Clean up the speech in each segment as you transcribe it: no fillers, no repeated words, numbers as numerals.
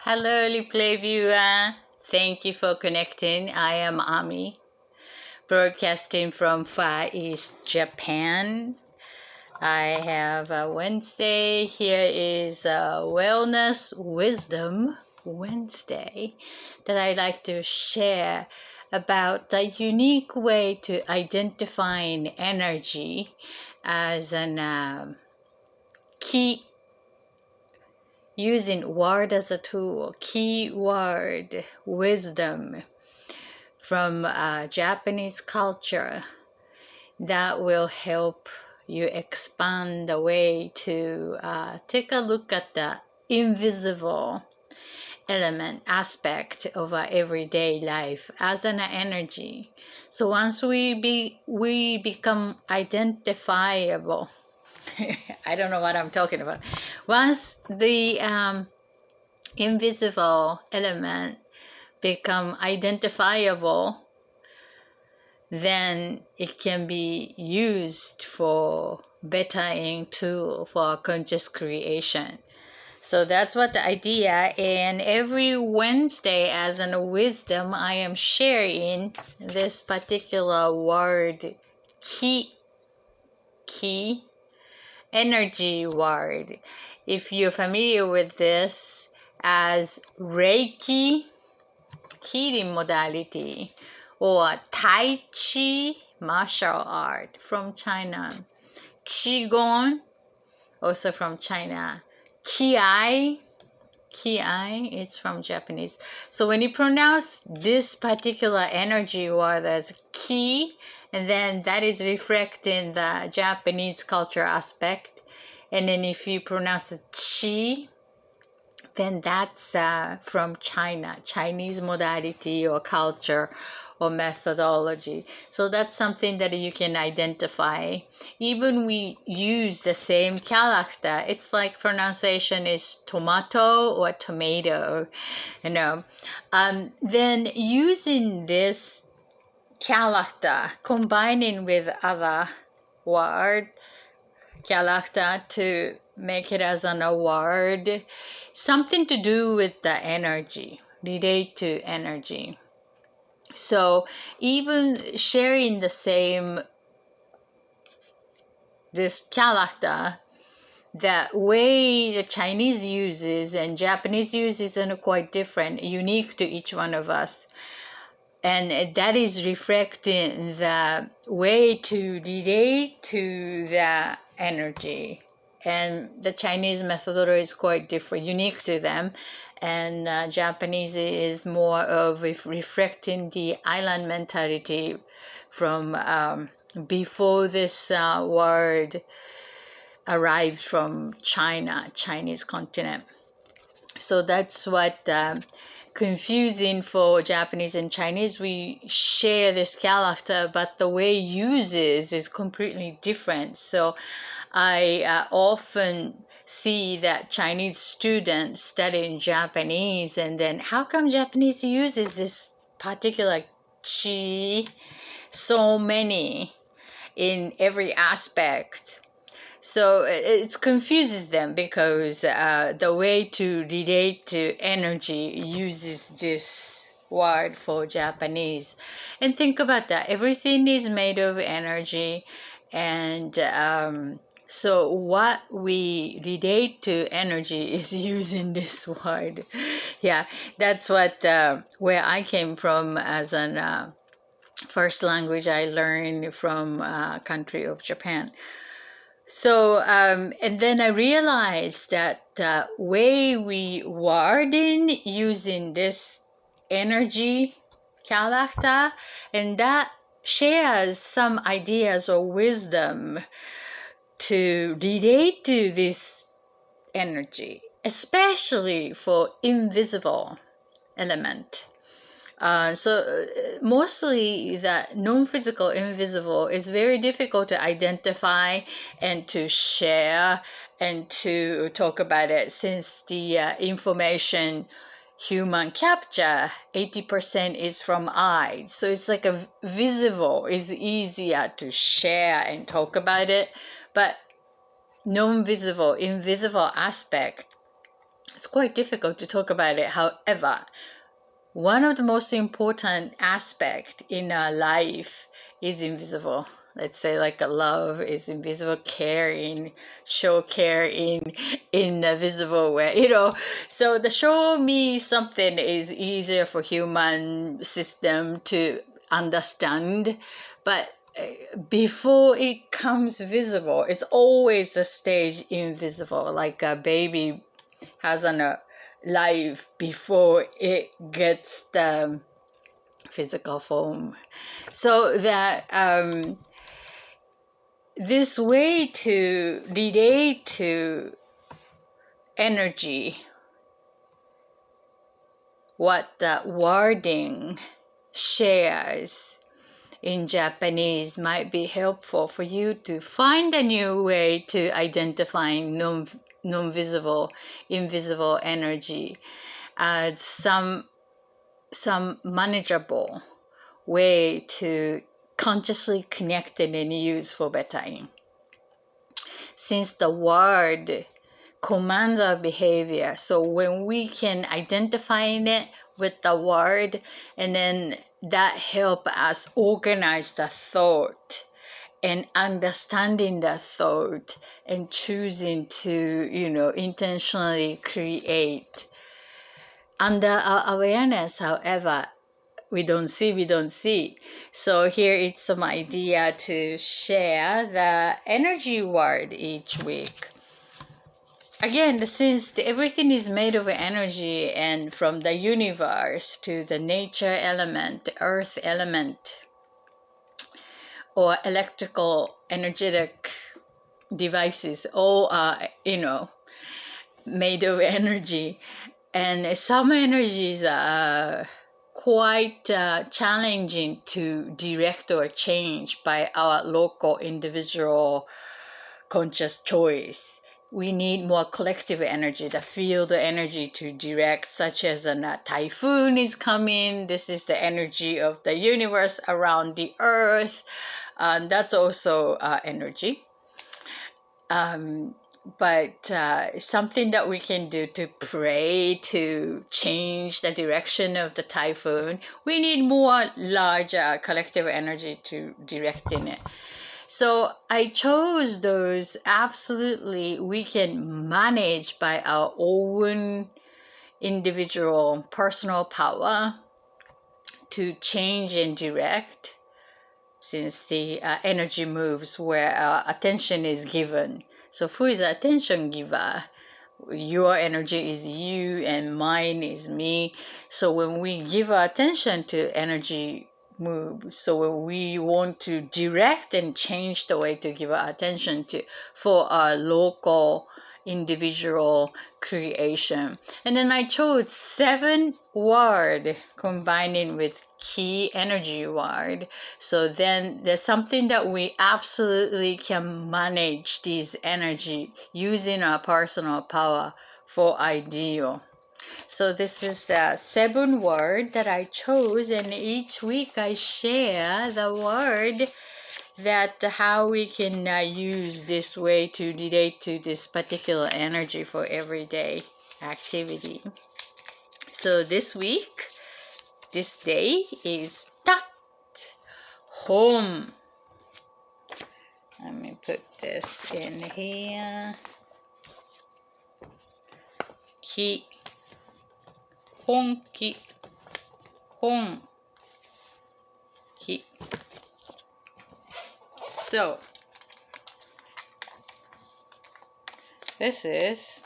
Hello, replay viewer. Thank you for connecting. I am Ami, broadcasting from Far East Japan. I have a Wednesday. Here is a Wellness Wisdom Wednesday that I like to share about the unique way to identifying energy as an key, using word as a tool, keyword wisdom from Japanese culture that will help you expand the way to take a look at the invisible element aspect of our everyday life as an energy. So once we become identifiable, I don't know what I'm talking about. Once the invisible element become identifiable, then it can be used for bettering tool for conscious creation. So that's what the idea. And every Wednesday, as a wisdom, I am sharing this particular word, key energy word. If you're familiar with this as Reiki healing modality, or Tai Chi martial art from China, Qigong also from China, Kiai is from Japanese. So when you pronounce this particular energy word as ki, and then that is reflecting the Japanese culture aspect, and then if you pronounce it chi, then that's from China, Chinese modality or culture or methodology. So that's something that you can identify. Even we use the same character, it's like pronunciation is tomato or tomato, you know. Then using this character, combining with other word character to make it as an word, something to do with the energy, relate to energy. So even sharing the same this character, the way the Chinese uses and Japanese uses are quite different, unique to each one of us. And that is reflecting the way to relate to the energy. And the Chinese methodology is quite different, unique to them. And Japanese is more of reflecting the island mentality from before this word arrived from China, Chinese continent. So that's what confusing for Japanese and Chinese. We share this character, but the way it uses is completely different. So I often see that Chinese students studying Japanese, and then how come Japanese uses this particular chi so many in every aspect? So it confuses them because the way to relate to energy uses this word for Japanese. And think about that. Everything is made of energy. And so what we relate to energy is using this word. Yeah, that's what where I came from as an first language I learned from country of Japan. So, and then I realized that the way we wording using this energy character, and that shares some ideas or wisdom to relate to this energy, especially for invisible element. So mostly that non-physical invisible is very difficult to identify and to share and to talk about it, since the information human capture 80% is from eyes. So it's like a visible is easier to share and talk about it, but non-visible, invisible aspect it's quite difficult to talk about it. However, one of the most important aspect in our life is invisible. Let's say like a love is invisible, caring, show care in a visible way, you know. So the show me something is easier for human system to understand, but before it comes visible, it's always the stage invisible, like a baby has a life before it gets the physical form. So that this way to relate to energy, what the wording shares in Japanese might be helpful for you to find a new way to identifying non-visible, invisible energy as some manageable way to consciously connect it and use for bettering. Since the word commands our behavior, so when we can identify it with the word, and then that help us organize the thought and understanding the thought and choosing to, intentionally create. Under our awareness, however, we don't see. So here is some idea to share the energy word each week. Again, since everything is made of energy, and from the universe to the nature element, the earth element, or electrical energetic devices, all are, made of energy. And some energies are quite challenging to direct or change by our local individual conscious choice. We need more collective energy, the field energy to direct, such as a typhoon is coming. This is the energy of the universe around the earth. That's also energy. But something that we can do to pray to change the direction of the typhoon, we need more larger collective energy to direct in it. So I chose those absolutely we can manage by our own individual personal power to change and direct, since the energy moves where our attention is given. So who is the attention giver? Your energy is you and mine is me. So when we give our attention to energy move, so when we want to direct and change the way to give our attention to for our local individual creation. And then I chose 7 word combining with key energy word. So then there's something that we absolutely can manage this energy using our personal power for ideal. So this is the 7 word that I chose, and each week I share the word that how we can use this way to relate to this particular energy for everyday activity. So this week, this day is tat, home. Let me put this in here. Ki, honki, hon, ki. So this is,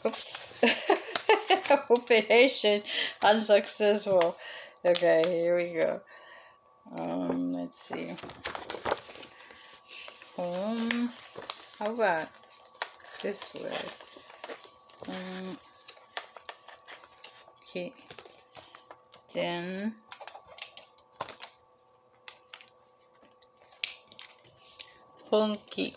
oops, operation unsuccessful. Okay, here we go. Let's see. Home. How about this way? Okay. Then honki.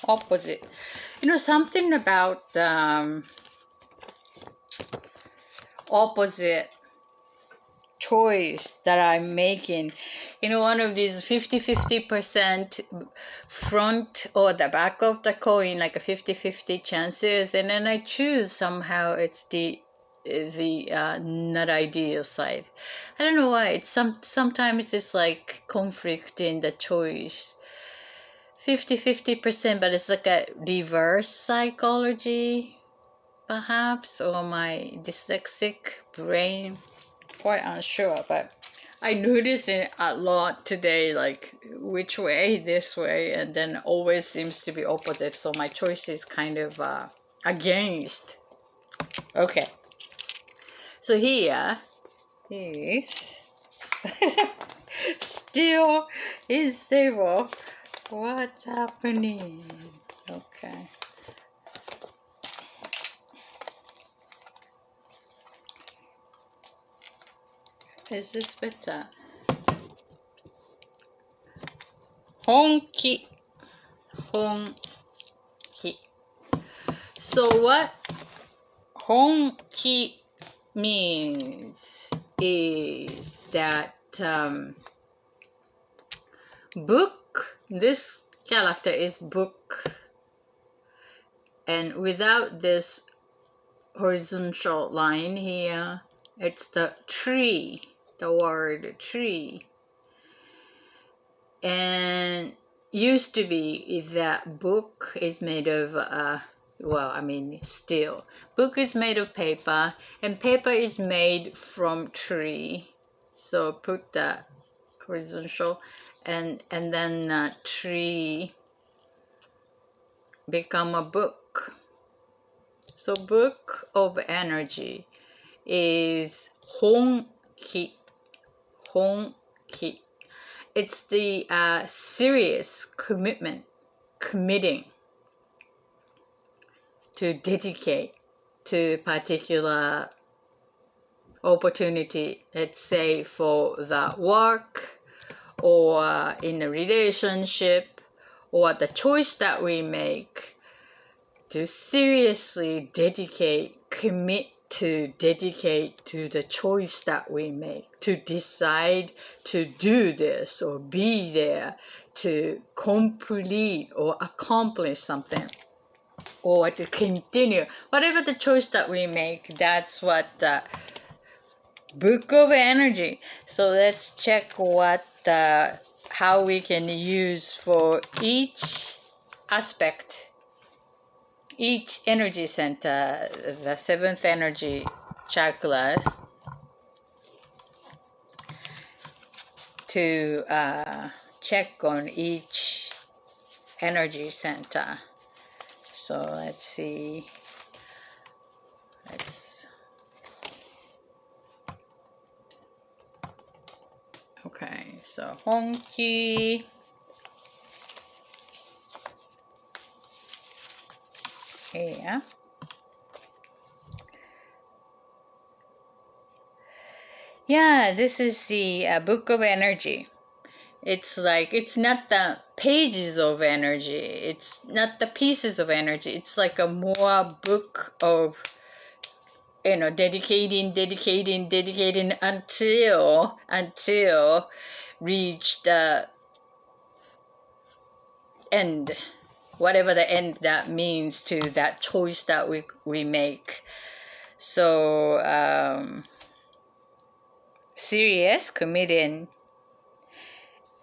Opposite. Something about opposite choice that I'm making. One of these 50% front or the back of the coin, like a 50 chances, and then I choose somehow it's the not ideal side. I don't know why. It's sometimes it's like conflict in the choice. 50%, but it's like a reverse psychology, perhaps, or my dyslexic brain. Quite unsure, but I notice it a lot today, like which way, this way, and then always seems to be opposite. So my choice is kind of against. Okay. So here is still is stable. What's happening? Okay. Is this better? Honki. Honki. So what honki means is that book, this character is book, and without this horizontal line here, it's the tree, the word tree. And used to be that book is made of steel. Book is made of paper, and paper is made from tree. So put the horizontal, and then tree become a book. So book of energy is honki. Honki. It's the serious committing to dedicate to particular opportunity, let's say for the work or in a relationship or the choice that we make, to seriously commit to dedicate to the choice that we make, to decide to do this or be there, to complete or accomplish something, or to continue. Whatever the choice that we make, that's what the book of energy. So let's check how we can use for each aspect, each energy center, the seventh energy chakra, to check on each energy center. So let's see. Okay, so honki. Here. Yeah, this is the book of energy. It's like, it's not the pages of energy. It's not the pieces of energy. It's like a more book of, dedicating until reach the end, whatever the end that means to that choice that we make. So serious, committing,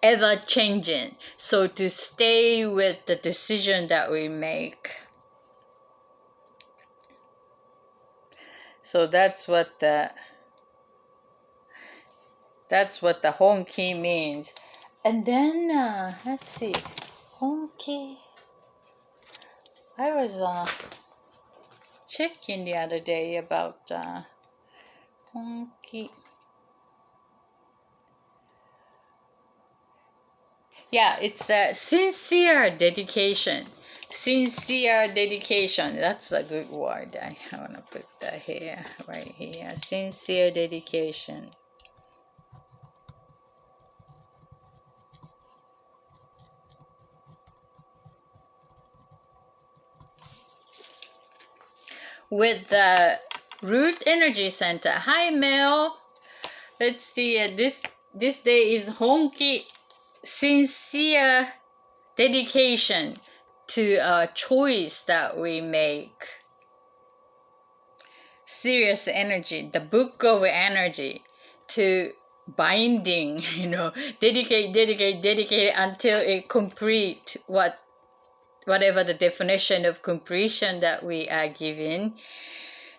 ever changing. So to stay with the decision that we make. So that's what the honki means. And then let's see, honki. I was checking the other day about honki. Yeah, it's a sincere dedication. Sincere dedication. That's a good word. I want to put that here, right here. Sincere dedication. With the Root Energy Center. Hi, Mel. It's the this day is Honki, sincere dedication to a choice that we make. Serious energy, the book of energy, to binding, dedicate until it complete whatever the definition of completion that we are given.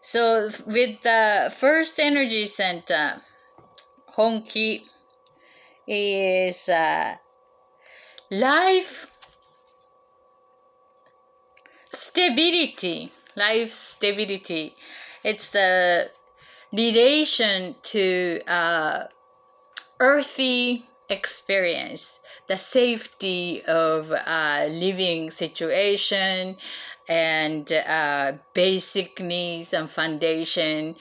So with the first energy center, Honki, is life stability. Life stability. It's the relation to earthy experience, the safety of living situation, and basic needs and foundation,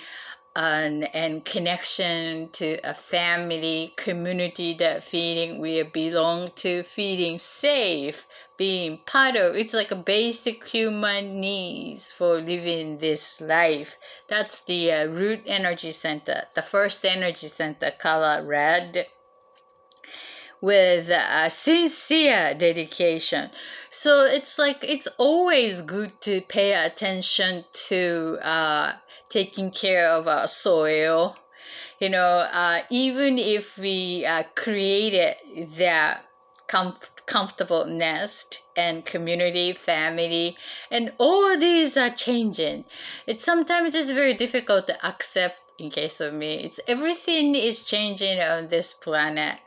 and connection to a family, community, that feeling we belong to, feeling safe, being part of. It's like a basic human needs for living this life. That's the root energy center, the first energy center, color red, with a sincere dedication. So it's like it's always good to pay attention to taking care of our soil. Even if we created that comfortable nest and community, family, and all these are changing. Sometimes it's very difficult to accept. In case of me, it's everything is changing on this planet,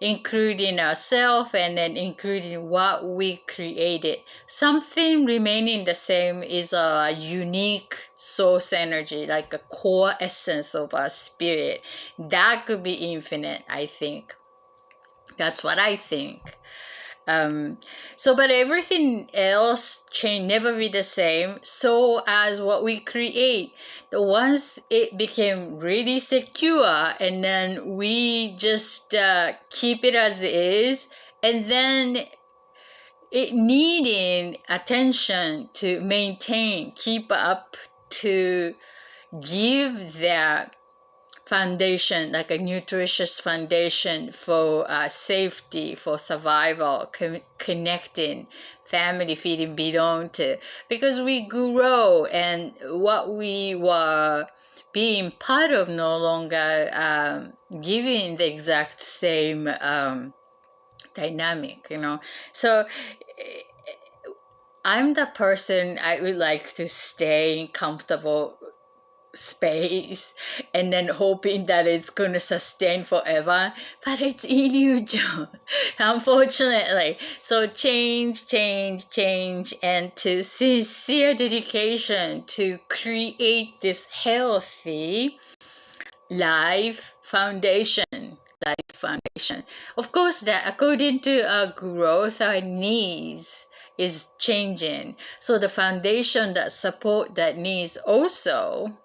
including ourselves and then including what we created. Something remaining the same is a unique source energy, like a core essence of our spirit. That could be infinite, I think. That's what I think. But everything else change, never be the same. So as what we create, once it became really secure, and then we just keep it as is, and then it needing attention to maintain, keep up, to give that foundation, like a nutritious foundation for safety, for survival, connecting, family, feeling belong to, because we grow and what we were being part of no longer giving the exact same dynamic. So I'm the person, I would like to stay in comfortable space and then hoping that it's going to sustain forever, but it's illusion, unfortunately. So change, and to sincere dedication to create this healthy life foundation. Of course, that according to our growth, our needs is changing. So the foundation that support that needs also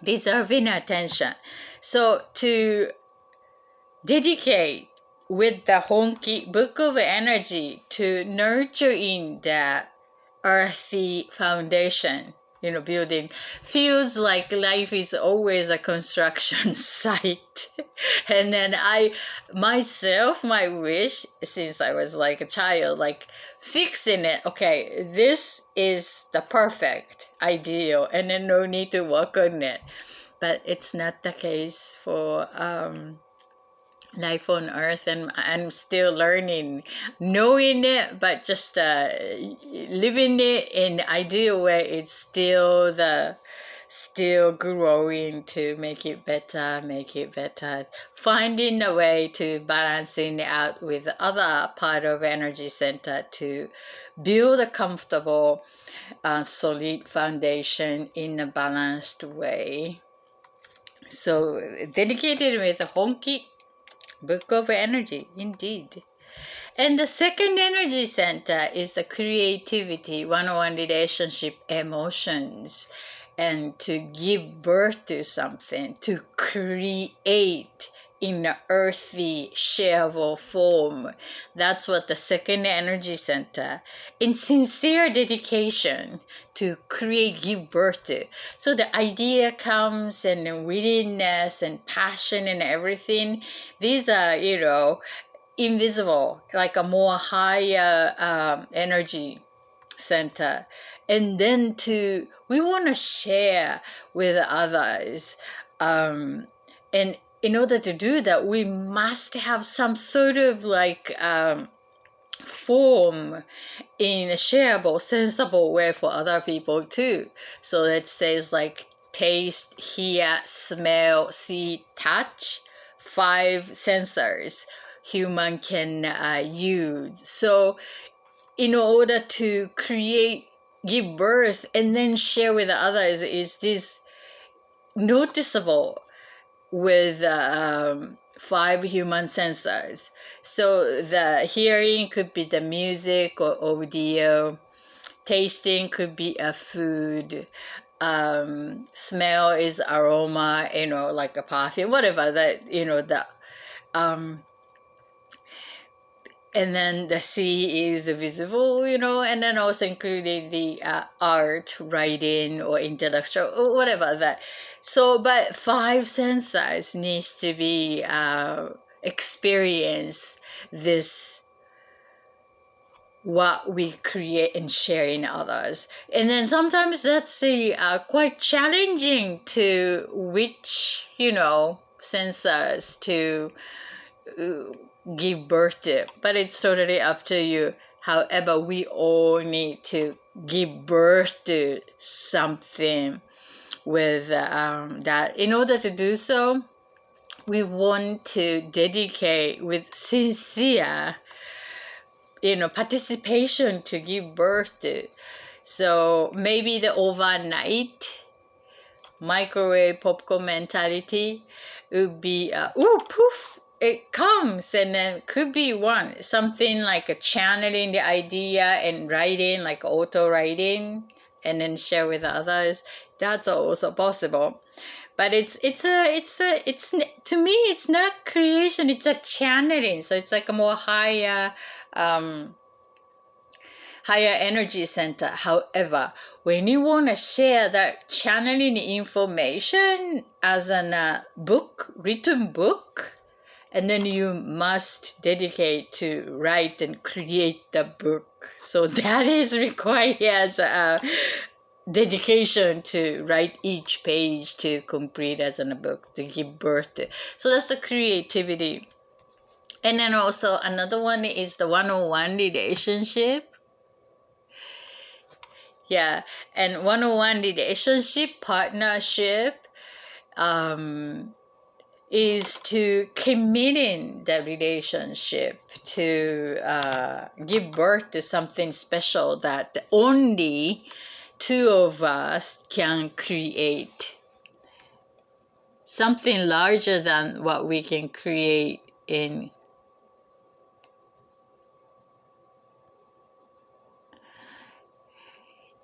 deserving attention. So to dedicate with the Honki book of energy to nurturing the earthy foundation, building, feels like life is always a construction site. And then my wish, since I was like a child, like fixing it. Okay, this is the perfect ideal, and then no need to work on it. But it's not the case for life on earth, and I'm still learning, knowing it, but just living it in the ideal way. It's still growing to make it better, finding a way to balancing out with other part of energy center to build a comfortable solid foundation in a balanced way. So dedicated with a Honki book of energy, indeed. And the second energy center is the creativity, one-on-one relationship, emotions, and to give birth to something, to create in an earthy, shareable form. That's what the second energy center, in sincere dedication to create, give birth to. So the idea comes, and the willingness and passion and everything. These are, invisible, like a more higher energy center. And then we want to share with others. And in order to do that, we must have some sort of form in a shareable, sensible way for other people too. So it says like taste, hear, smell, see, touch, 5 sensors human can use. So in order to create, give birth, and then share with others is this noticeable with 5 human sensors. So the hearing could be the music or audio, tasting could be a food, smell is aroma, like a perfume, whatever that, and then the see is visible, and then also including the art, writing, or intellectual, or whatever that. So, but 5 senses needs to be experience this, what we create and share in others. And then sometimes that's quite challenging to which, senses to give birth to, but it's totally up to you. However, we all need to give birth to something with that. In order to do so, we want to dedicate with sincere, participation to give birth to. So maybe the overnight microwave popcorn mentality would be, poof, it comes, and then could be something like a channeling the idea and writing, like auto writing, and then share with others. That's also possible. But it's to me, it's not creation, it's a channeling. So it's like a more higher energy center. However, when you want to share that channeling information as a written book, and then you must dedicate to write and create the book. So that is requires dedication to write each page to complete as a book, to give birth to. So that's the creativity. And then also another one is the one-on-one relationship. Yeah, and one-on-one relationship, partnership, is to committing the relationship to give birth to something special that only 2 of us can create. Something larger than what we can create in.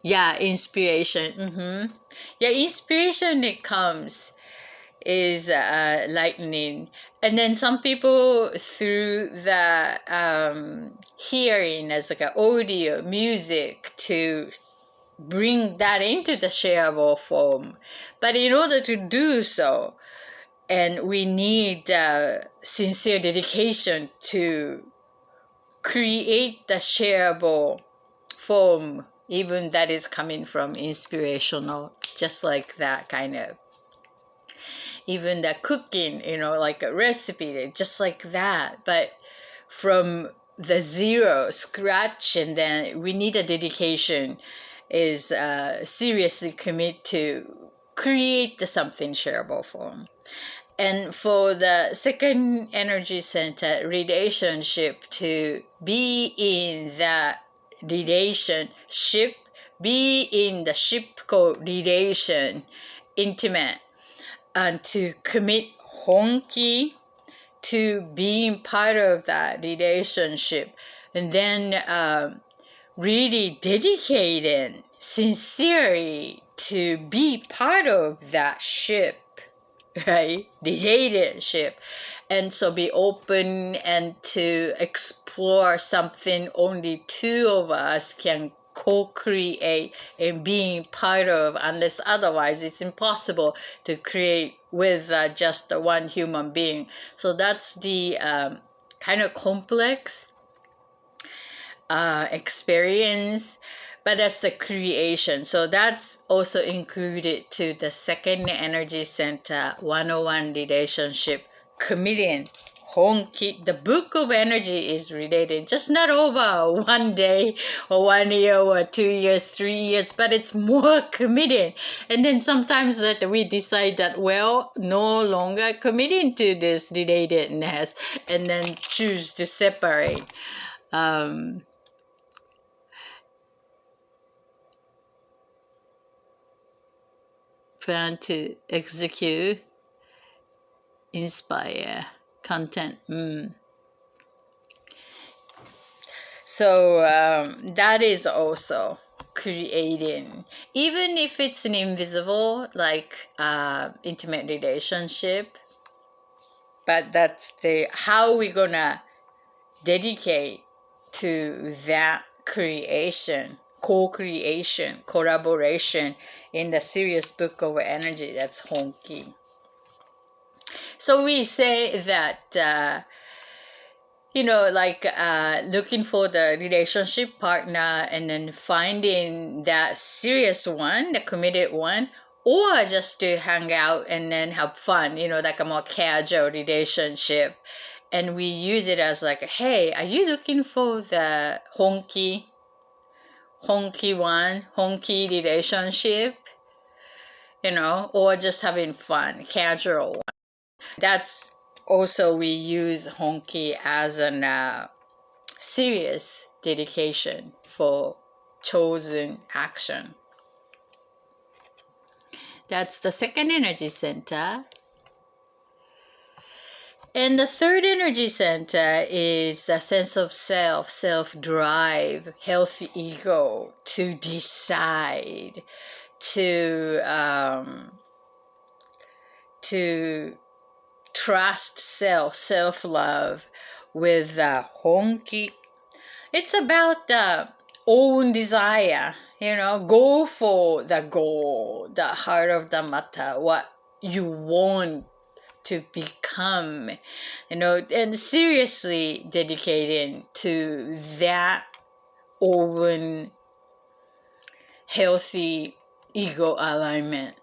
Yeah, inspiration. Yeah, inspiration, it comes is lightning, and then some people through the hearing as like an audio music to bring that into the shareable form. But in order to do so, and we need sincere dedication to create the shareable form, even that is coming from inspirational, just like that kind of. Even the cooking, like a recipe, just like that, but from the zero, scratch, and then we need a dedication, is seriously commit to create something shareable form. And for the second energy center, relationship, to be in the relationship, be in the ship called relation, intimate, and to commit honki to being part of that relationship, and then really dedicated sincerely to be part of that ship. right? Relationship. And so be open and to explore something only two of us can co-create and being part of, unless otherwise it's impossible to create with just the one human being. So that's the kind of complex experience, but that's the creation. So that's also included to the second energy center 101 relationship comedian honki. The book of energy is related, just not over one day or 1 year or 2 years 3 years, but it's more committed. And then sometimes that we decide that, well, no longer committing to this relatedness, and then choose to separate. um Plan to execute, inspire, content. So that is also creating, even if it's an invisible, like intimate relationship. But that's the how we gonna dedicate to that creation, co-creation, collaboration in the serious book of energy. That's honki. So we say that, like looking for the relationship partner and then finding that serious one, the committed one, or just to hang out and then have fun, like a more casual relationship. And we use it as like, hey, are you looking for the honky one, honky relationship, or just having fun, casual one? That's also we use honki as an serious dedication for chosen action. That's the second energy center. And the third energy center is the sense of self-drive, healthy ego, to decide, to trust self-love with honki. It's about own desire, go for the goal, the heart of the matter, what you want to become, and seriously dedicating to that own healthy ego alignment.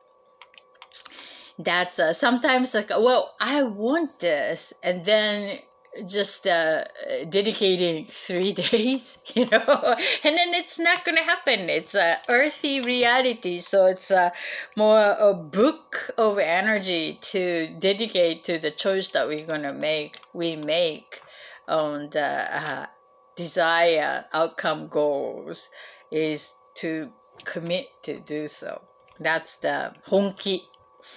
That's sometimes like, well, I want this, and then just dedicating 3 days, and then it's not gonna happen. It's a earthy reality, so it's more a book of energy to dedicate to the choice that we make on the desire outcome goals, is to commit to do so. That's the honki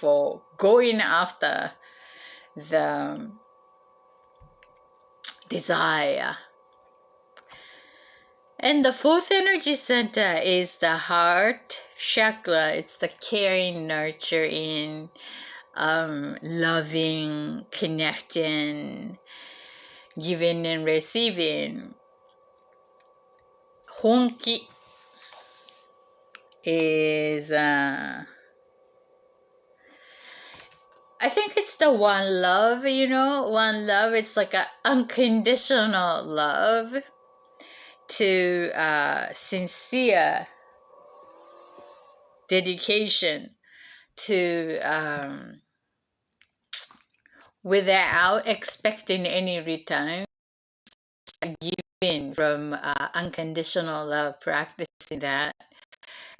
for going after the desire. And the fourth energy center is the heart chakra. It's the caring, nurturing, loving, connecting, giving and receiving. Honki is I think it's the one love, one love. It's like an unconditional love, to sincere dedication, to without expecting any return, giving from unconditional love, practicing that.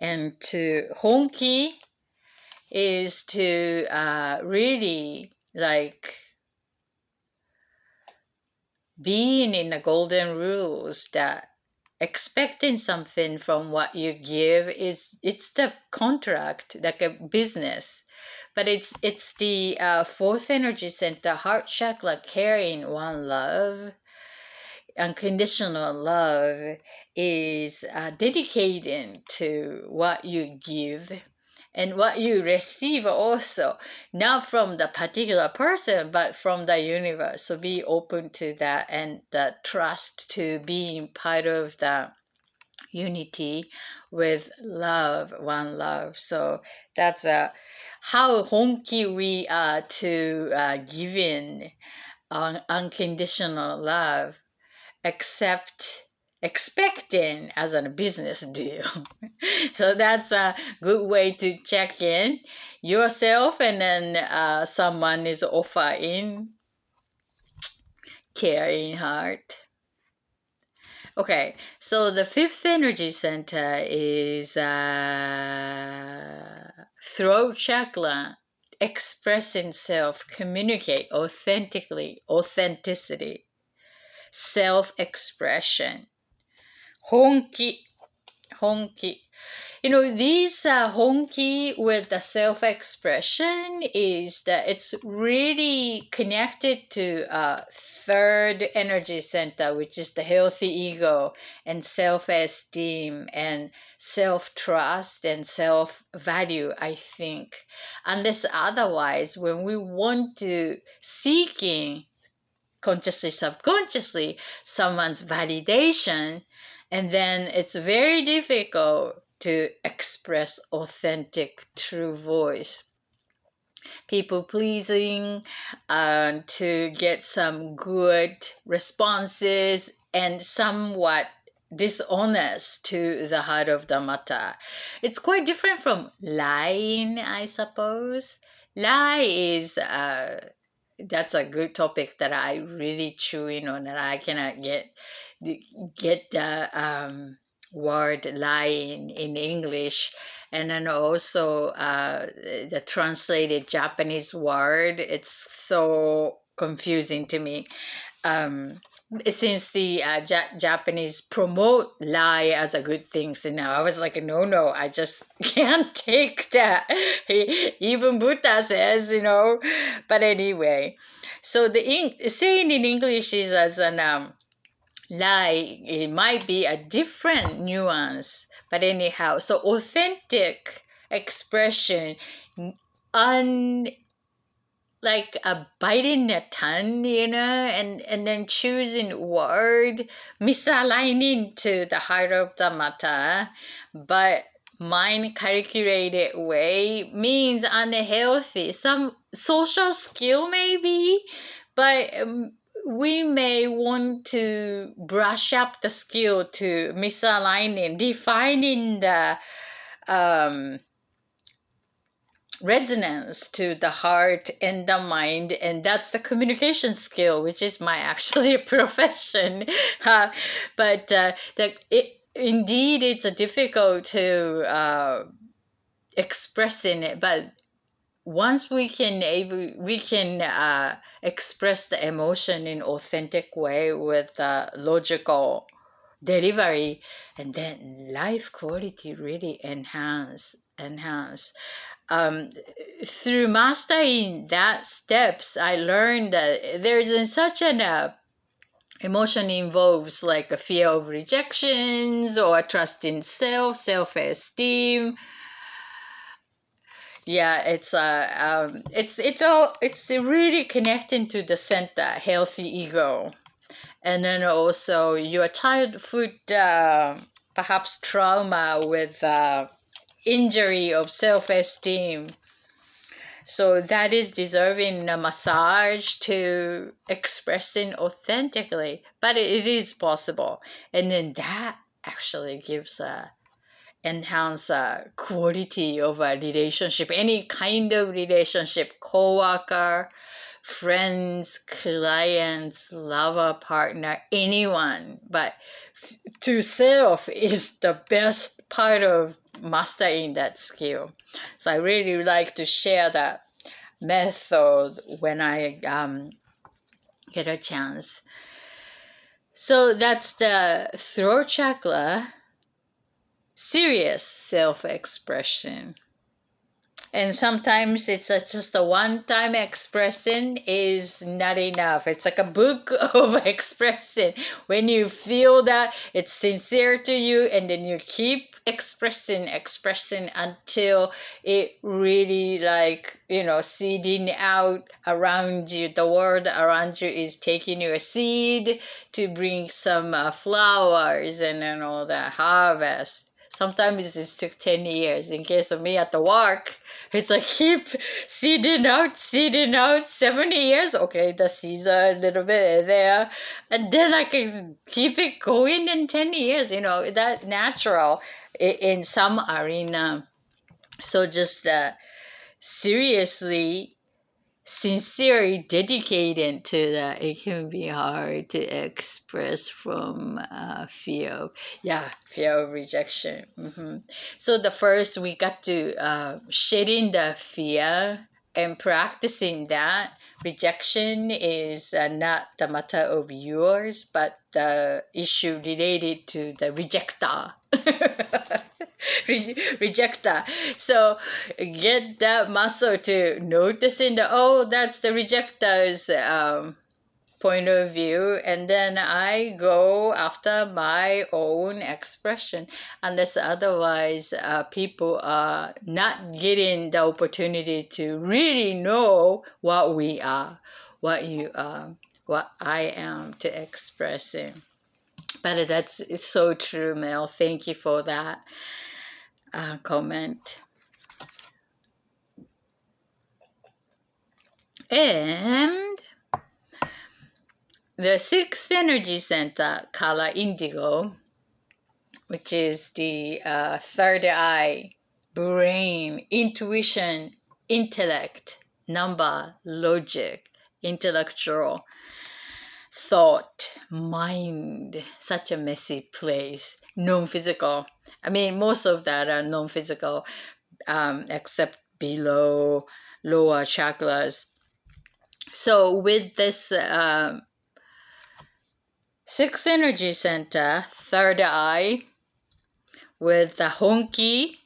And to honki is to really like being in the golden rules, that expecting something from what you give it's the contract, like a business. But it's the fourth energy center, heart chakra, carrying one love, unconditional love, is dedicating to what you give, and what you receive also, not from the particular person, but from the universe. So be open to that, and the trust to being part of the unity with love, one love. So that's how honky we are to give in unconditional love, except expecting as a business deal. So that's a good way to check in yourself, and then someone is offering caring heart. Okay, so the fifth energy center is throat chakra, expressing self, communicate authentically, authenticity, self-expression. Honki, honki. These honki with the self-expression is that it's really connected to third energy center, which is the healthy ego and self-esteem and self-trust and self-value, I think. Unless otherwise, when we want to seeking consciously, subconsciously, someone's validation, and then it's very difficult to express authentic, true voice. People pleasing, to get some good responses, and somewhat dishonest to the heart of the matter. It's quite different from lying, I suppose. Lie is that's a good topic that I really chew in on, and I cannot get the word lying in English, and then also the translated Japanese word. It's so confusing to me. Since the Japanese promote lie as a good thing, so now I was like, no, I just can't take that. Even Buddha says, But anyway, so the saying in English is as an lie. It might be a different nuance, but anyhow, so authentic expression, like a biting the tongue, and then choosing word, misaligning to the heart of the matter, but mind calculated way means unhealthy. Some social skill maybe, but we may want to brush up the skill to misaligning, defining the resonance to the heart and the mind, and that's the communication skill, which is my actually profession. Indeed, it's difficult to expressing it, but once we can express the emotion in authentic way with logical delivery, and then life quality really enhance. Through mastering that steps, I learned that there's such an emotion involves like a fear of rejections or trust in self-esteem. Yeah, it's really connecting to the center, healthy ego, and then also your childhood perhaps trauma with injury of self-esteem. So that is deserving a massage to expressing authentically, but it is possible, and then that actually gives a enhance quality of a relationship, any kind of relationship, co-worker, friends, clients, lover, partner, anyone. But to self is the best part of mastering that skill. So I really like to share that method when I get a chance. So that's the throat chakra, serious self-expression. And sometimes it's just a one-time expression is not enough. It's like a book of expression. When you feel that it's sincere to you, and then you keep expressing until it really like, seeding out around you. The world around you is taking you a seed to bring some flowers and then all that harvest. Sometimes it took 10 years. In case of me at the work, it's like keep seeding out, 70 years. Okay, the seeds are a little bit there. And then I can keep it going in 10 years, that natural in some arena. So just seriously, sincerely dedicated to that, it can be hard to express from fear of rejection. So the first we got to shedding the fear and practicing that. Rejection is not the matter of yours, but the issue related to the rejector. Rejector. So get that muscle to noticing that's the rejector's point of view, and then I go after my own expression, unless otherwise people are not getting the opportunity to really know what we are, what you are, what I am to expressing. But it's so true, Mel. Thank you for that comment. And the sixth energy center, color indigo, which is the third eye, brain, intuition, intellect, number, logic, intellectual, thought, mind, such a messy place, non-physical. I mean, most of that are non-physical, except below lower chakras. So with this sixth energy center, third eye, with the honki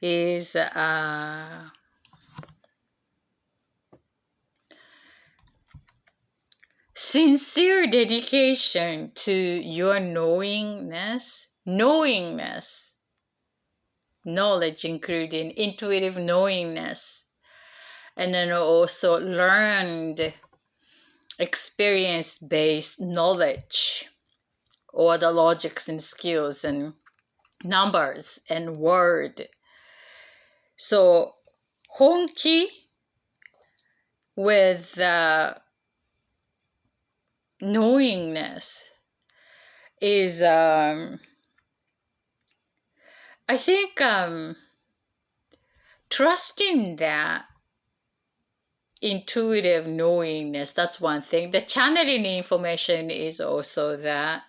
is sincere dedication to your knowingness, knowledge including intuitive knowingness, and then also learned experience-based knowledge, or the logics and skills and numbers and word. So honki with knowingness is I think trusting that intuitive knowingness, that's one thing. The channeling information is also that.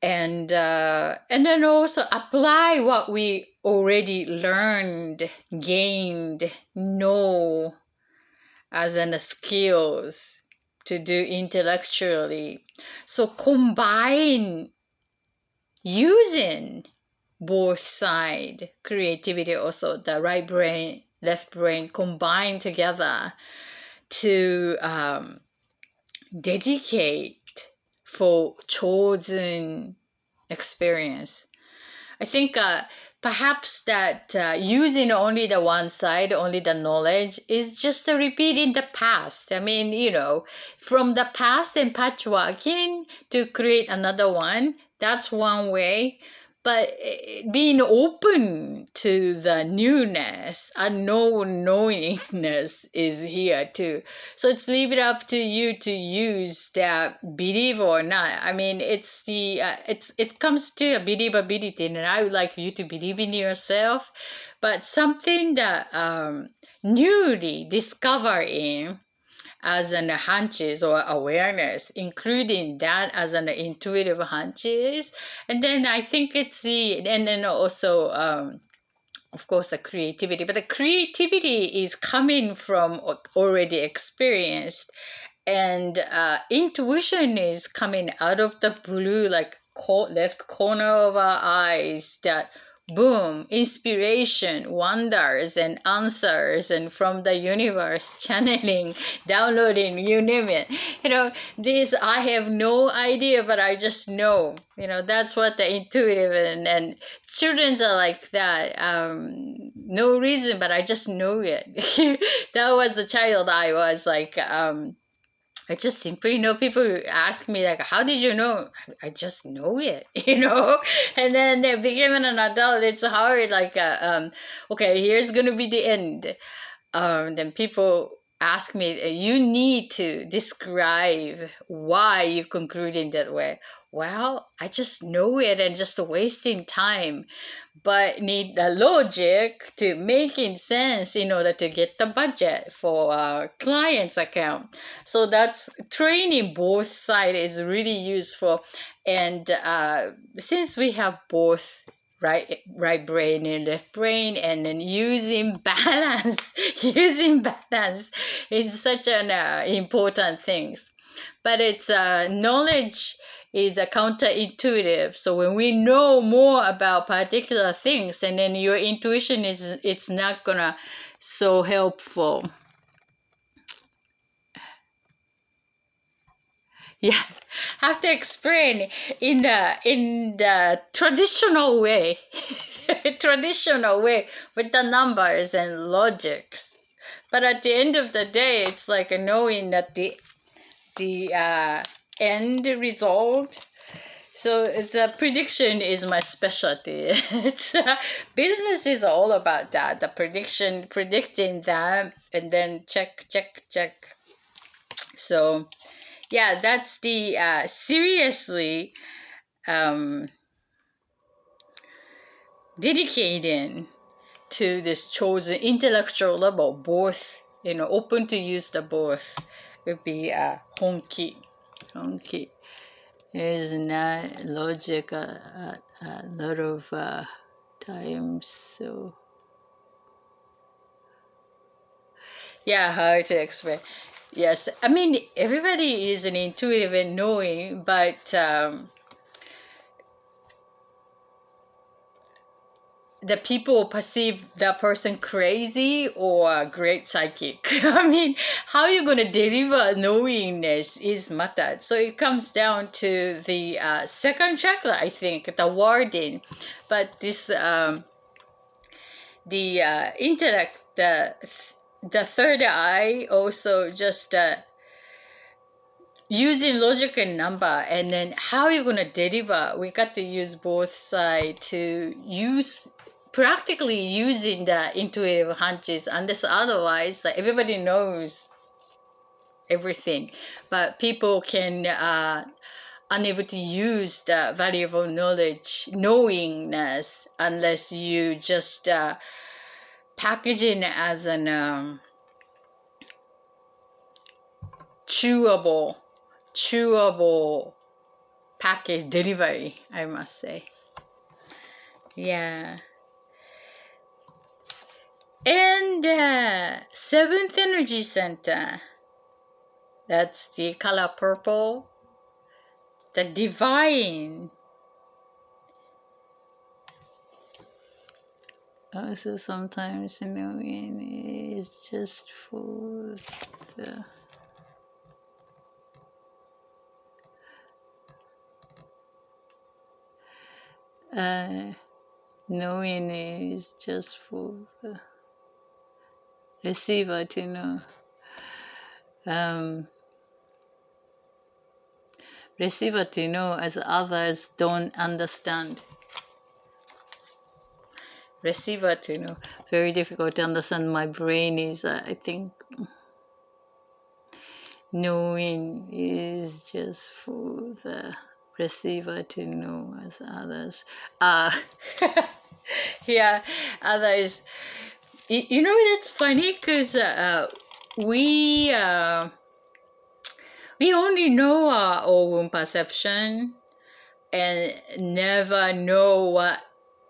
And then also apply what we already learned, gained, know as in the skills to do intellectually. So combine using both side, creativity also, the right brain, left brain combined together to dedicate for chosen experience. I think perhaps that using only the one side, only the knowledge, is just a repeat in the past. I mean, from the past and patchworking to create another one, that's one way. But being open to the newness, unknown knowingness is here too. So it's leave it up to you to use that, believe or not. I mean, it's it comes to a believability, and I would like you to believe in yourself. But something that newly discovering as an hunches or awareness, including that as an intuitive hunches. And then I think and then also, of course, the creativity. But the creativity is coming from already experienced. And intuition is coming out of the blue, like left corner of our eyes, that boom, inspiration, wonders, and answers, and from the universe, channeling, downloading, you name it. This I have no idea, but I just know. That's what the intuitive and children's are like that. No reason, but I just know it. That was the child I was like. I just simply know. People ask me like, "How did you know?" I just know it, And then they became an adult. It's hard. Like, okay, here's gonna be the end. Then people ask me, you need to describe why you conclude in that way. Well, I just know it and just wasting time, but need the logic to making sense in order to get the budget for our client's account. So that's training both sides is really useful. And since we have both right brain and left brain, and then using balance using balance is such an important thing. But it's knowledge is a counterintuitive. So when we know more about particular things, and then your intuition it's not gonna so helpful. Yeah, have to explain in the traditional way, traditional way with the numbers and logics. But at the end of the day, it's like knowing that the end result. So it's a prediction is my specialty. It's business is all about that. The prediction, predicting that, and then check, check, check. So yeah, that's the seriously dedicating to this chosen intellectual level. Both, open to use the both would be honki. Honki is not logic a lot of times. So yeah, hard to explain. Yes, I mean everybody is an intuitive and knowing, but the people perceive that person crazy or a great psychic. I mean, how you're going to deliver knowingness is mattered. So it comes down to the second chakra, I think, the wording. But this, the intellect, the third eye also just using logic and number, and then how you're going to deliver. We got to use both sides to use practically using the intuitive hunches, unless otherwise like everybody knows everything, but people can unable to use the valuable knowledge knowingness unless you just packaging as an chewable package delivery, I must say. Yeah. And seventh energy center, that's the color purple, the divine. Also sometimes knowing is just for the knowing is just for the receiver to know. Receiver to know as others don't understand. Receiver to know. Very difficult to understand. My brain is, I think, knowing is just for the receiver to know as others. Yeah, others. That's funny because we only know our own perception and never know what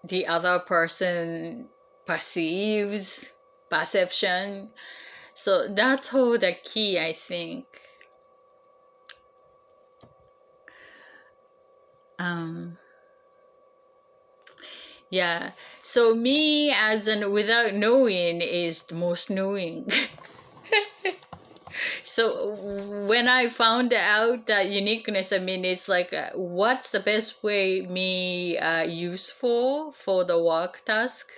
the other person perceives perception. So that's all the key, I think. Yeah. So me as an without knowing is the most knowing. So when I found out that uniqueness, I mean, it's like, what's the best way me useful for the work task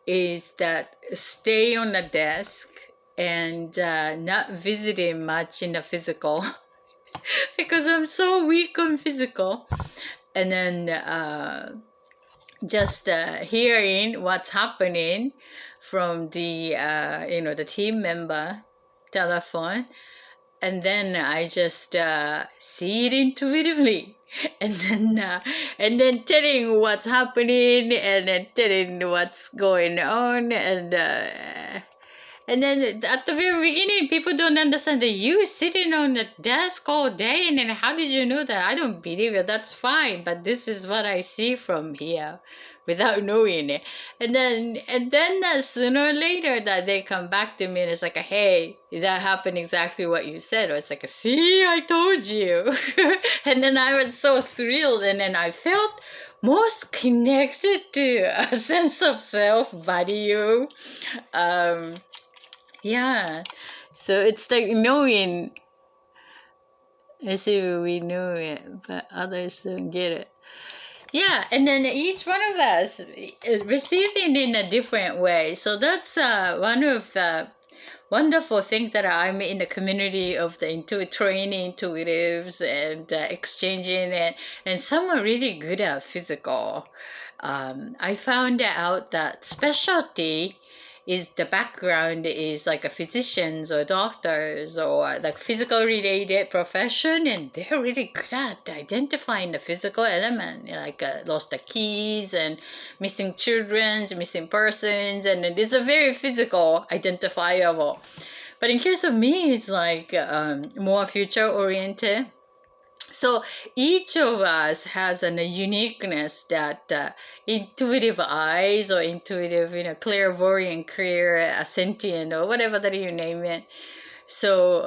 is that stay on the desk and not visiting much in the physical because I'm so weak on physical. And then just hearing what's happening from the the team member telephone, and then I just see it intuitively, and then telling what's happening, and then telling what's going on, and then at the very beginning, people don't understand that you sitting on the desk all day, and then how did you know that? I don't believe it. That's fine, but this is what I see from here, without knowing it. And then sooner or later that they come back to me and it's like, hey, that happened exactly what you said. Or it's like, see, I told you. And then I was so thrilled, and then I felt most connected to a sense of self value. Um, yeah. So it's like knowing, as if we know it, but others don't get it. Yeah, and then each one of us receiving in a different way. So that's one of the wonderful things that I'm in the community of the training intuitives and exchanging, and some are really good at physical. I found out that specialty is the background is like a physicians or doctors or like physical related profession, and they're really good at identifying the physical element, like lost the keys and missing children's, missing persons, and it's a very physical identifiable. But in case of me, it's like more future oriented. So each of us has a uniqueness that intuitive eyes or intuitive, clairvoyant, clear, sentient, or whatever that you name it. So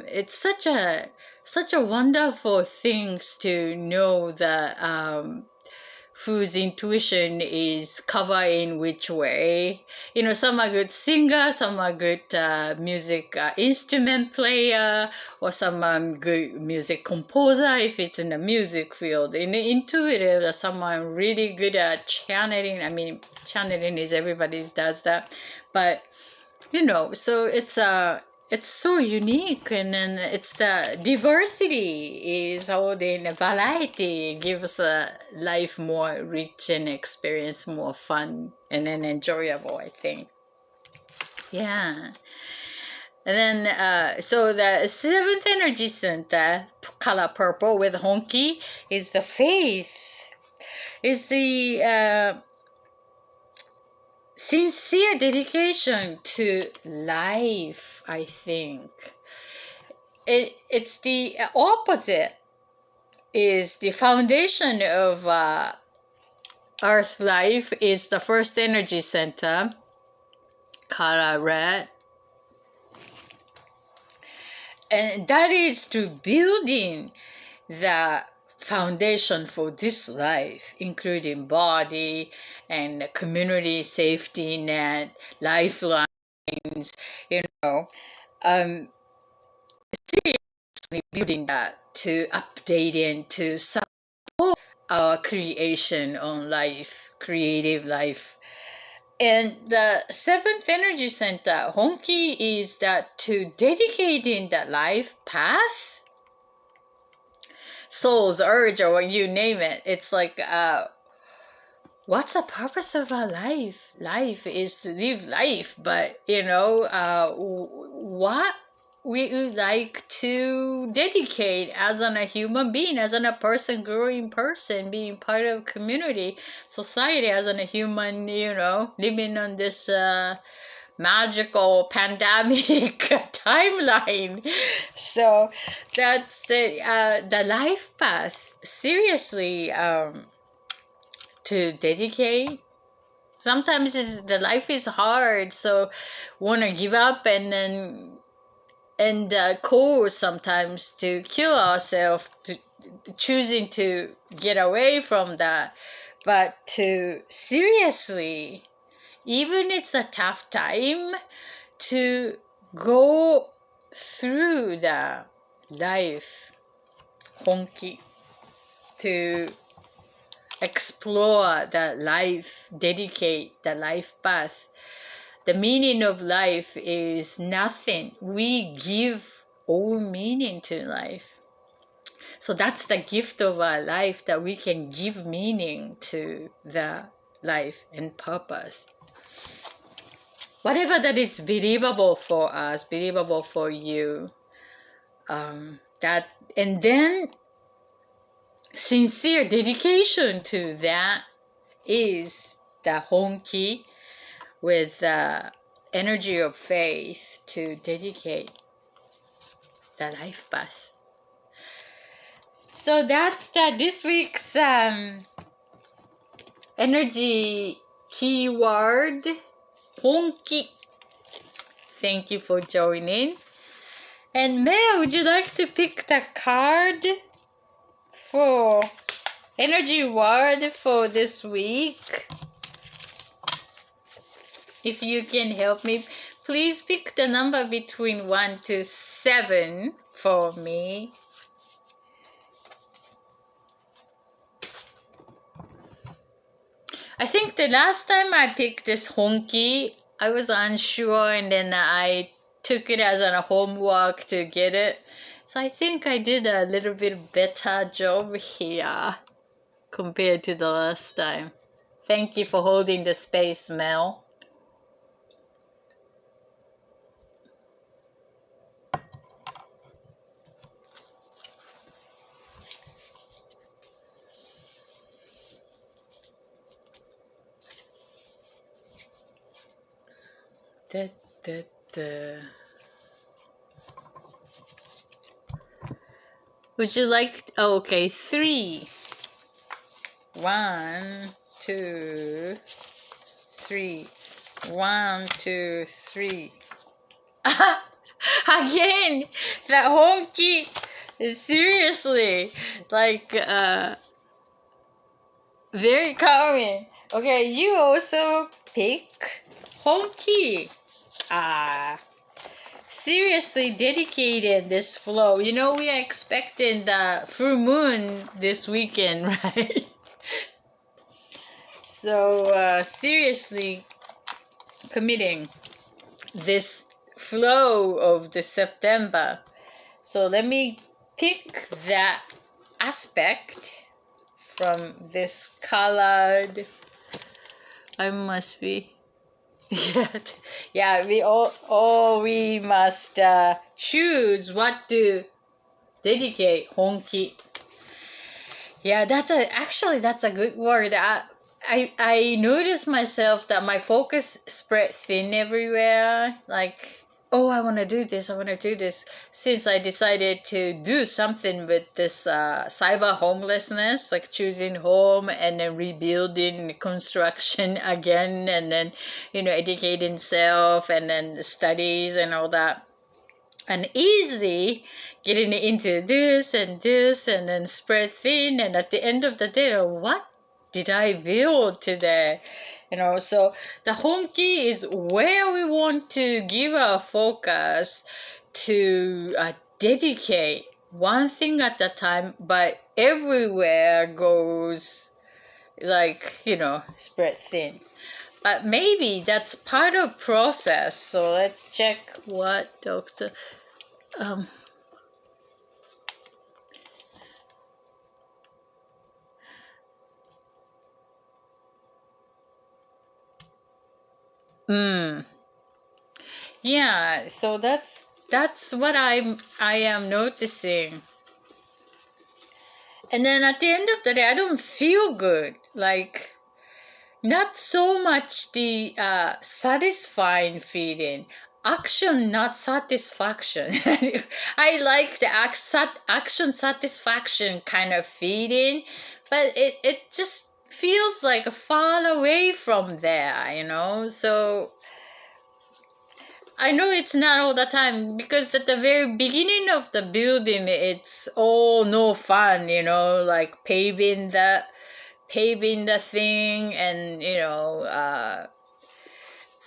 it's such a wonderful things to know that whose intuition is covering which way. Some are good singer, some are good music instrument player, or some are good music composer if it's in the music field. In the intuitive, someone really good at channeling. I mean, channeling is everybody does that, but so it's so unique, and then it's the diversity is holding a variety gives life more rich and experience more fun and then enjoyable, I think. Yeah. And then so the seventh energy center, color purple with honki, is the faith, is the sincere dedication to life, I think. It's the opposite, is the foundation of earth life is the first energy center, color red, and that is to building the foundation for this life, including body and community safety net, lifelines, you know, um, seriously building that to updating to support our creation on life, creative life. And the seventh energy center, Honki, is that to dedicating the life path, soul's urge, or you name it. It's like, what's the purpose of our life? Life is to live life, but what we would like to dedicate as a human being, as a person, growing person, being part of community, society, as a human, living on this magical pandemic timeline. So that's the life path. Seriously, to dedicate. Sometimes the life is hard, so want to give up and cause sometimes to kill ourselves, to choosing to get away from that. But to seriously, even it's a tough time, to go through the life, honki, to explore the life, dedicate the life path. The meaning of life is nothing. We give all meaning to life. So that's the gift of our life, that we can give meaning to the life and purpose. Whatever that is believable for us, believable for you, that, and then sincere dedication to that is the honki, with the energy of faith to dedicate the life path. So that's this week's energy keyword, honki. Thank you for joining. And Mel, would you like to pick the card for energy word for this week? If you can help me, please pick the number between 1 to 7 for me. I think the last time I picked this honki, I was unsure, and then I took it as a homework to get it. So I think I did a little bit better job here compared to the last time. Thank you for holding the space, Mel. Da, da, da. Would you like, oh, okay, 3. 1, 2, 3. 1, 2, 3. Again, that honki is seriously like very common. Okay, you also pick honki. Seriously dedicated this flow. You know, we are expecting the full moon this weekend, right? So seriously committing this flow of the September. So let me pick that aspect from this colored. I must be. Yeah, we must choose what to dedicate, honki. Yeah, that's a good word. I noticed myself that my focus spread thin everywhere. Like, oh, I want to do this. Since I decided to do something with this cyber homelessness, like choosing home and then rebuilding construction again, and then, educating self and then studies and all that. And easy getting into this and then spread thin, and at the end of the day, what did I build today? So the honki is where we want to give our focus to dedicate one thing at a time, but everywhere goes like, spread thin. But maybe that's part of process. So let's check what Dr. Yeah, so that's what I am noticing. And then at the end of the day, I don't feel good. Like, not so much the satisfying feeling. Action, not satisfaction. I like the action satisfaction kind of feeling, but it just feels like far away from there. So I know it's not all the time, because at the very beginning of the building, it's all no fun, like paving the paving the thing, and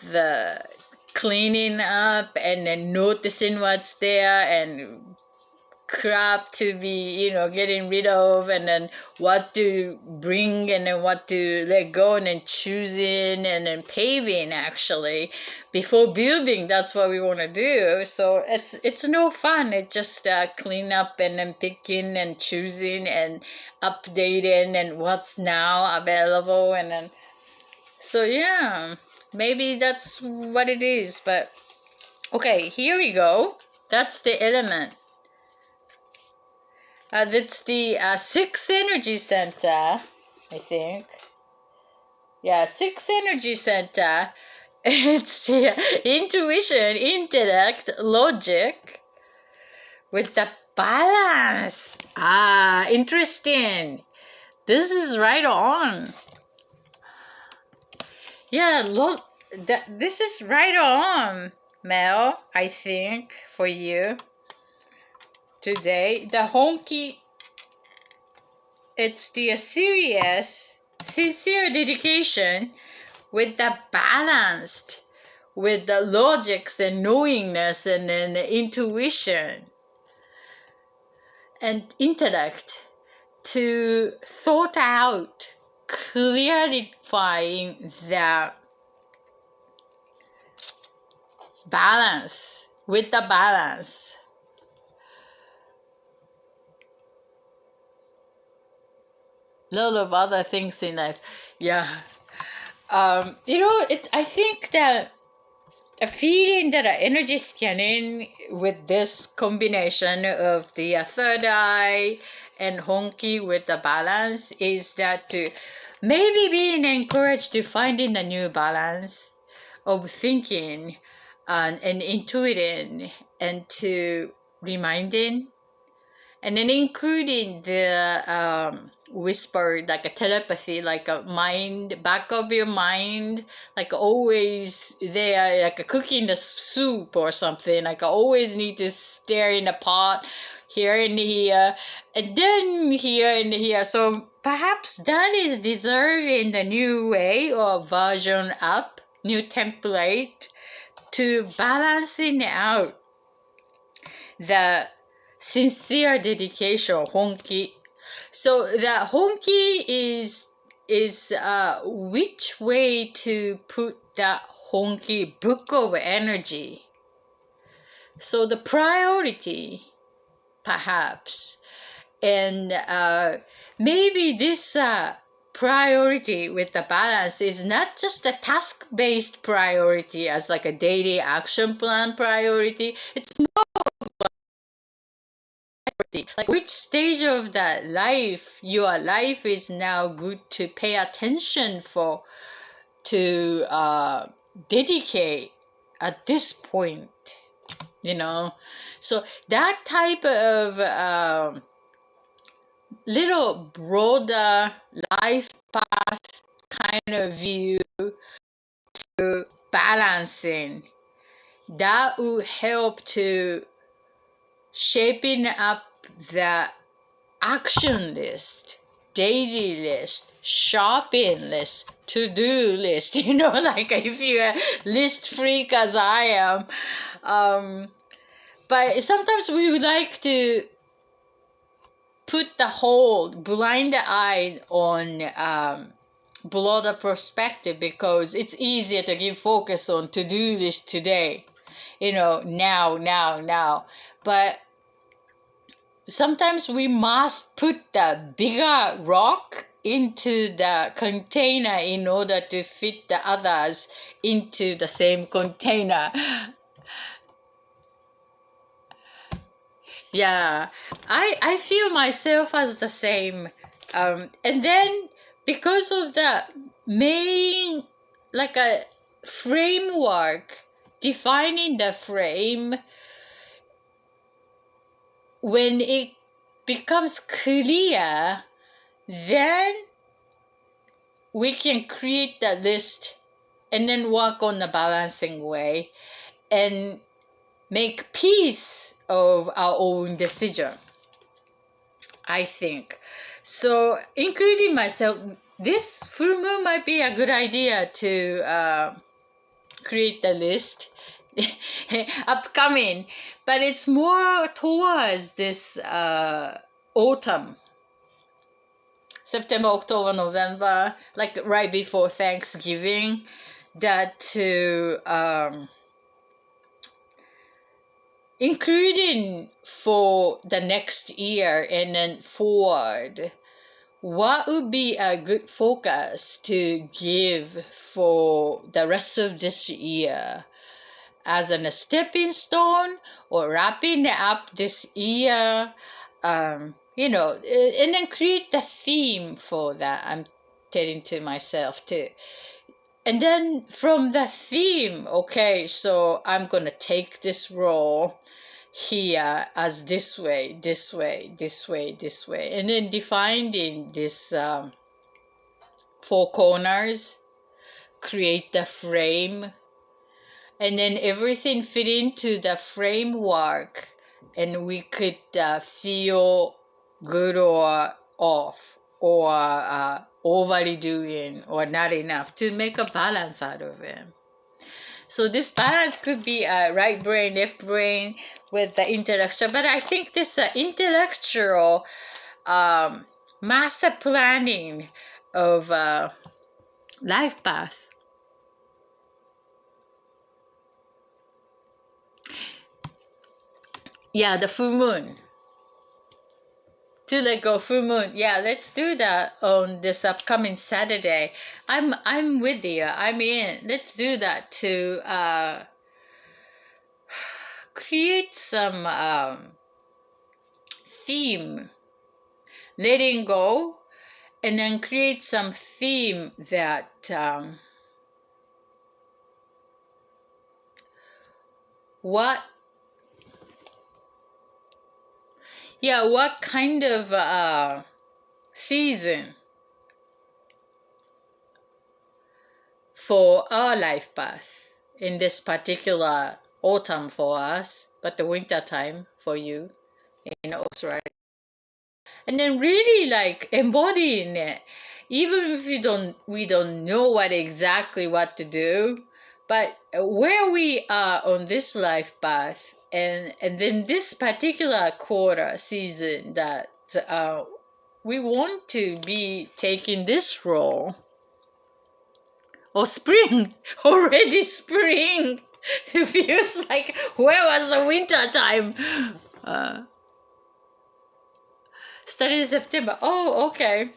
the cleaning up, and then noticing what's there, and crap to be getting rid of, and then what to bring, and then what to let go, and then choosing, and then paving actually before building. That's what we want to do. So it's no fun. It's just clean up, and then picking and choosing and updating, and what's now available, and then so yeah, maybe that's what it is. But okay, here we go. That's the element. That's the sixth energy center, I think. Yeah, sixth energy center. It's the intuition, intellect, logic with the balance. Interesting. This is right on. Yeah, look, this is right on, Mel, I think, for you today. The honki, it's the serious, sincere dedication with the balanced, with the logics and knowingness, and then the intuition and intellect to thought out, clarifying the balance, with the balance. Lot of other things in life. Yeah. I think that a feeling that energy scanning with this combination of the third eye and honki with the balance is that maybe being encouraged to finding a new balance of thinking and intuiting, and to reminding, and then including the whisper, like a telepathy, like a mind, back of your mind, like always there, like a cooking the soup or something, like I always need to stir in the pot, here and here, and then here and here. So perhaps that is deserving the new way or version up, new template to balancing out the sincere dedication, honki. So the honki is which way to put the honki book of energy. So the priority, perhaps, and maybe this priority with the balance is not just a task-based priority as like a daily action plan priority. It's more like which stage of that life, your life is now good to pay attention for, to dedicate at this point, so that type of little broader life path kind of view to balancing, that will help to shaping up the action list, daily list, shopping list, to-do list, like if you're a list freak as I am. But sometimes we would like to put the whole blind eye on broader perspective, because it's easier to give focus on to-do list today, now. But sometimes we must put the bigger rock into the container in order to fit the others into the same container. Yeah, I feel myself as the same. And then because of the main, like a framework, defining the frame, when it becomes clear, then we can create the list and then work on the balancing way and make peace of our own decision, I think. So including myself, this full moon might be a good idea to create the list upcoming, but it's more towards this autumn, September, October, November, like right before Thanksgiving, that to including for the next year and then forward, what would be a good focus to give for the rest of this year as a stepping stone or wrapping up this year, and then create the theme for that. I'm telling to myself too. And then from the theme, okay, so I'm going to take this role here as this way, this way, this way, this way. And then defining this 4 corners, create the frame, and then everything fit into the framework, and we could feel good or off, or overly doing or not enough, to make a balance out of it. So this balance could be right brain, left brain with the intellectual, but I think this intellectual master planning of life path. Yeah, the full moon. To let go full moon. Yeah, let's do that on this upcoming Saturday. I'm with you. I'm in. Let's do that to create some theme, letting go, and then create some theme that what kind of season for our life path in this particular autumn for us, but the winter time for you in Australia. And then really like embodying it, even if we don't know what to do, but where we are on this life path, and then this particular quarter season that we want to be taking this role, or spring, already spring. It feels like, where was the winter time? Started September. Oh, okay.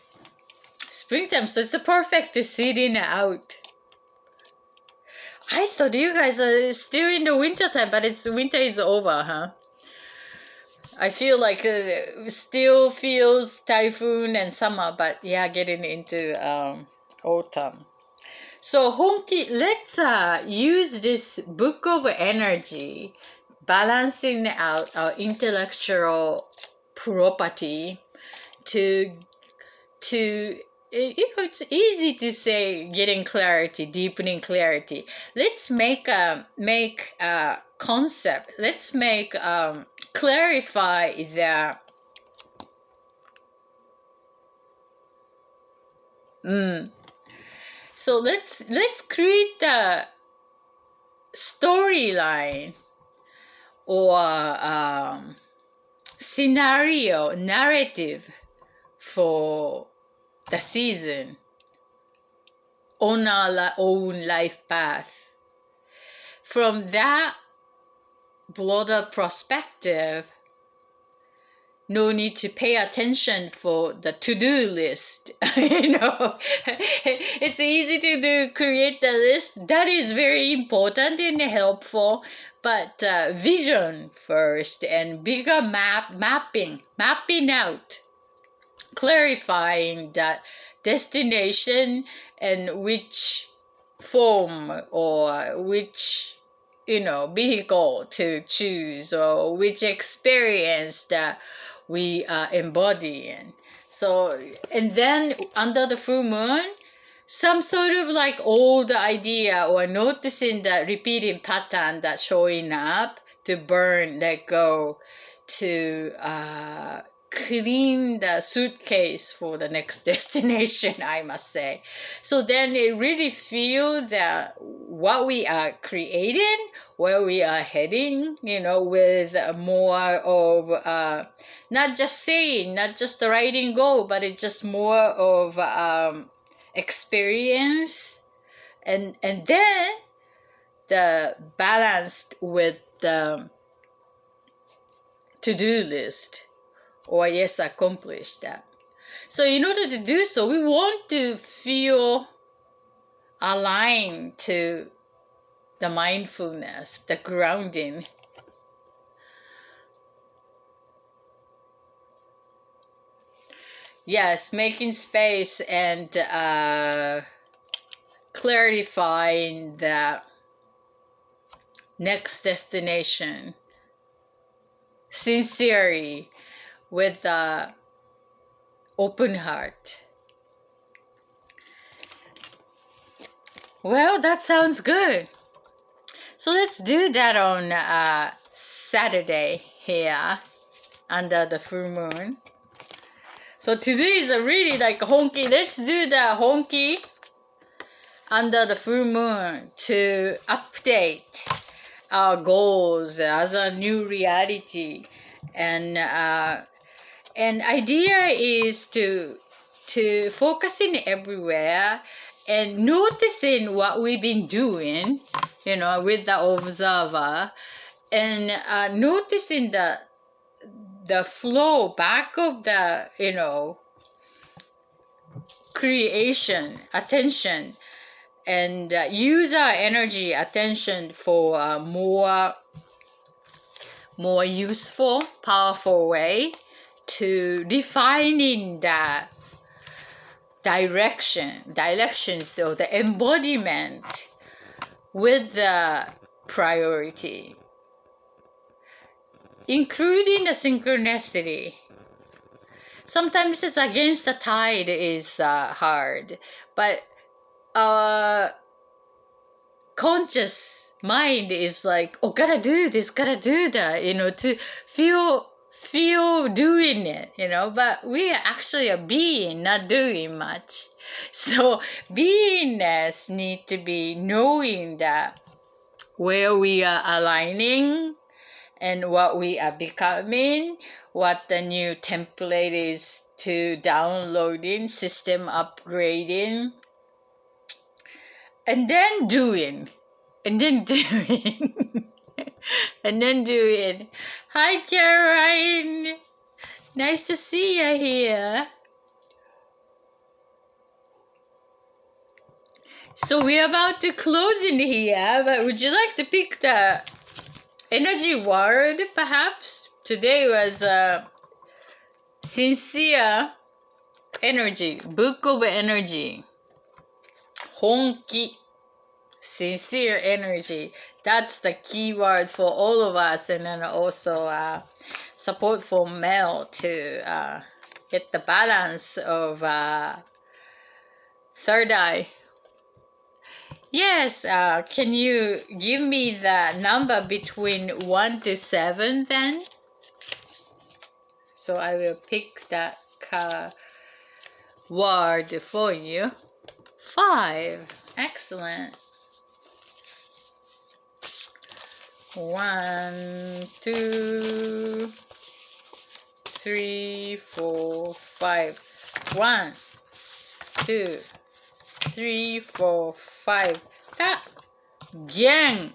Springtime, so it's perfect to sit in and out. I thought you guys are still in the winter time, but winter is over, huh? I feel like still feels typhoon and summer, but yeah, getting into autumn. So Honki, let's use this book of energy, balancing out our intellectual property to it's easy to say getting clarity, deepening clarity. Let's make a concept. Let's clarify the So let's create the storyline or scenario, narrative for the season on our own life path. From that broader perspective, no need to pay attention for the to-do list. It's easy to create the list. That is very important and helpful, but vision first, and bigger mapping out, clarifying that destination and which form or which vehicle to choose, or which experience that we are embodying. So, and then under the full moon, some sort of like old idea or noticing the repeating pattern that's showing up, to burn, let go, to clean the suitcase for the next destination, I must say. So then it really feel that what we are creating, where we are heading, with more of not just saying, not just the writing goal, but it's just more of experience, and then the balanced with the to-do list, or yes, accomplish that. So in order to do so, we want to feel aligned to the mindfulness, the grounding. Yes, making space and clarifying the next destination sincerely with an open heart. Well, that sounds good. So let's do that on Saturday here under the full moon. So today is a really like honky. Let's do the honky under the full moon to update our goals as a new reality, and idea is to focusing everywhere and noticing what we've been doing, with the observer, and noticing the flow back of the creation attention, and use our energy attention for more useful, powerful way to defining the directions, or the embodiment with the priority, including the synchronicity. Sometimes it's against the tide is hard, but conscious mind is like, oh, gotta do this, gotta do that, to feel doing it, but we are actually a being, not doing much. So beingness need to be knowing that where we are aligning and what we are becoming, what the new template is to downloading, system upgrading, and then doing, and then doing, and then doing. Hi, Caroline. Nice to see you here. So we're about to close in here, but would you like to pick the energy word, perhaps? Today was sincere energy, book of energy. Honki, sincere energy. That's the key word for all of us, and then also support for Mel to get the balance of third eye. Yes, can you give me the number between 1 to 7 then? So I will pick that word for you. 5. Excellent. 1, 2, 3, 4, 5. 1, 2, 3, 4, 5. That Gen.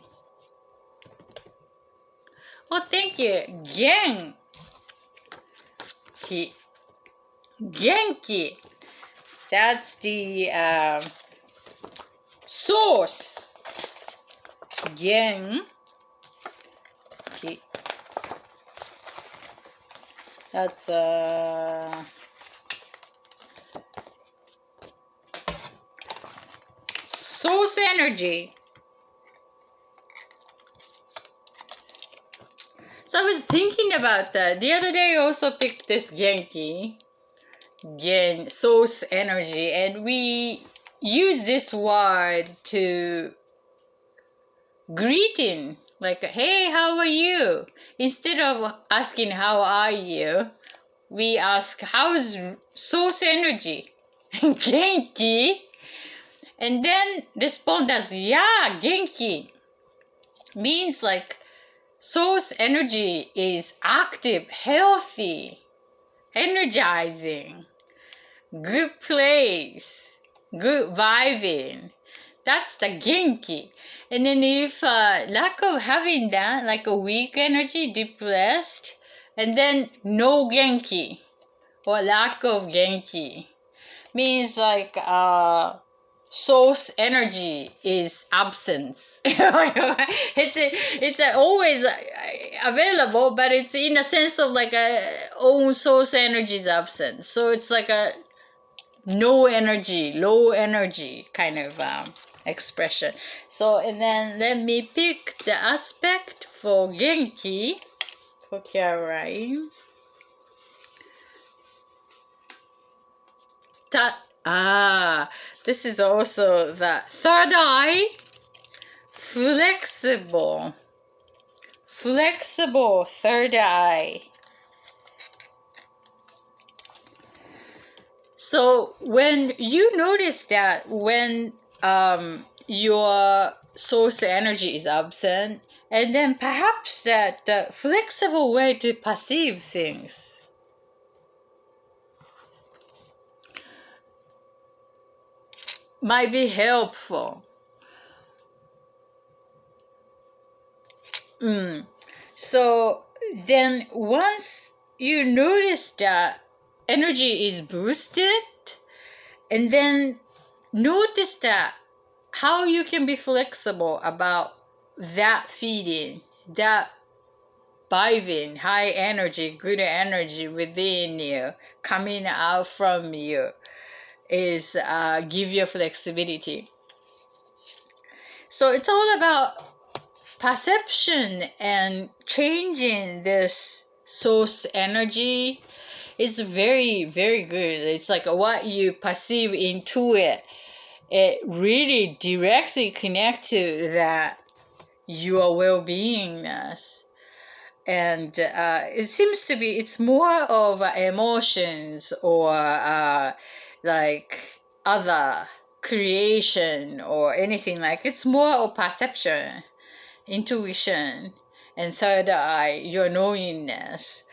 Oh, thank you. Genki. Genki. That's the source. Genki. That's source energy. So I was thinking about that. The other day I also picked this Genki. Source energy. And we use this word to greeting. Like, hey, how are you? Instead of asking, how are you? we ask, how's source energy? Genki? And then respond as, yeah, genki. Means like source energy is active, healthy, energizing, good place, good vibing. That's the genki. And then if lack of having that, like a weak energy, depressed, and then no genki or lack of genki, means like source energy is absence. It's always available, but it's in a sense of like a own source energy is absent. So it's like a no energy, low energy kind of expression. So, and then let me pick the aspect for genki for Caroline. This is also the third eye. Flexible third eye. So when you notice that when your source energy is absent, and then perhaps that the flexible way to perceive things might be helpful. So then once you notice that energy is boosted, and then notice that how you can be flexible about that feeling, that vibing, high energy, good energy within you, coming out from you, is give you flexibility. So it's all about perception, and changing this source energy is very, very good. It's like what you perceive into it. It really directly connects to that your well-beingness. And it seems to be, it's more of emotions or like other creation or anything like. It's more of perception, intuition, and third eye, your knowingness,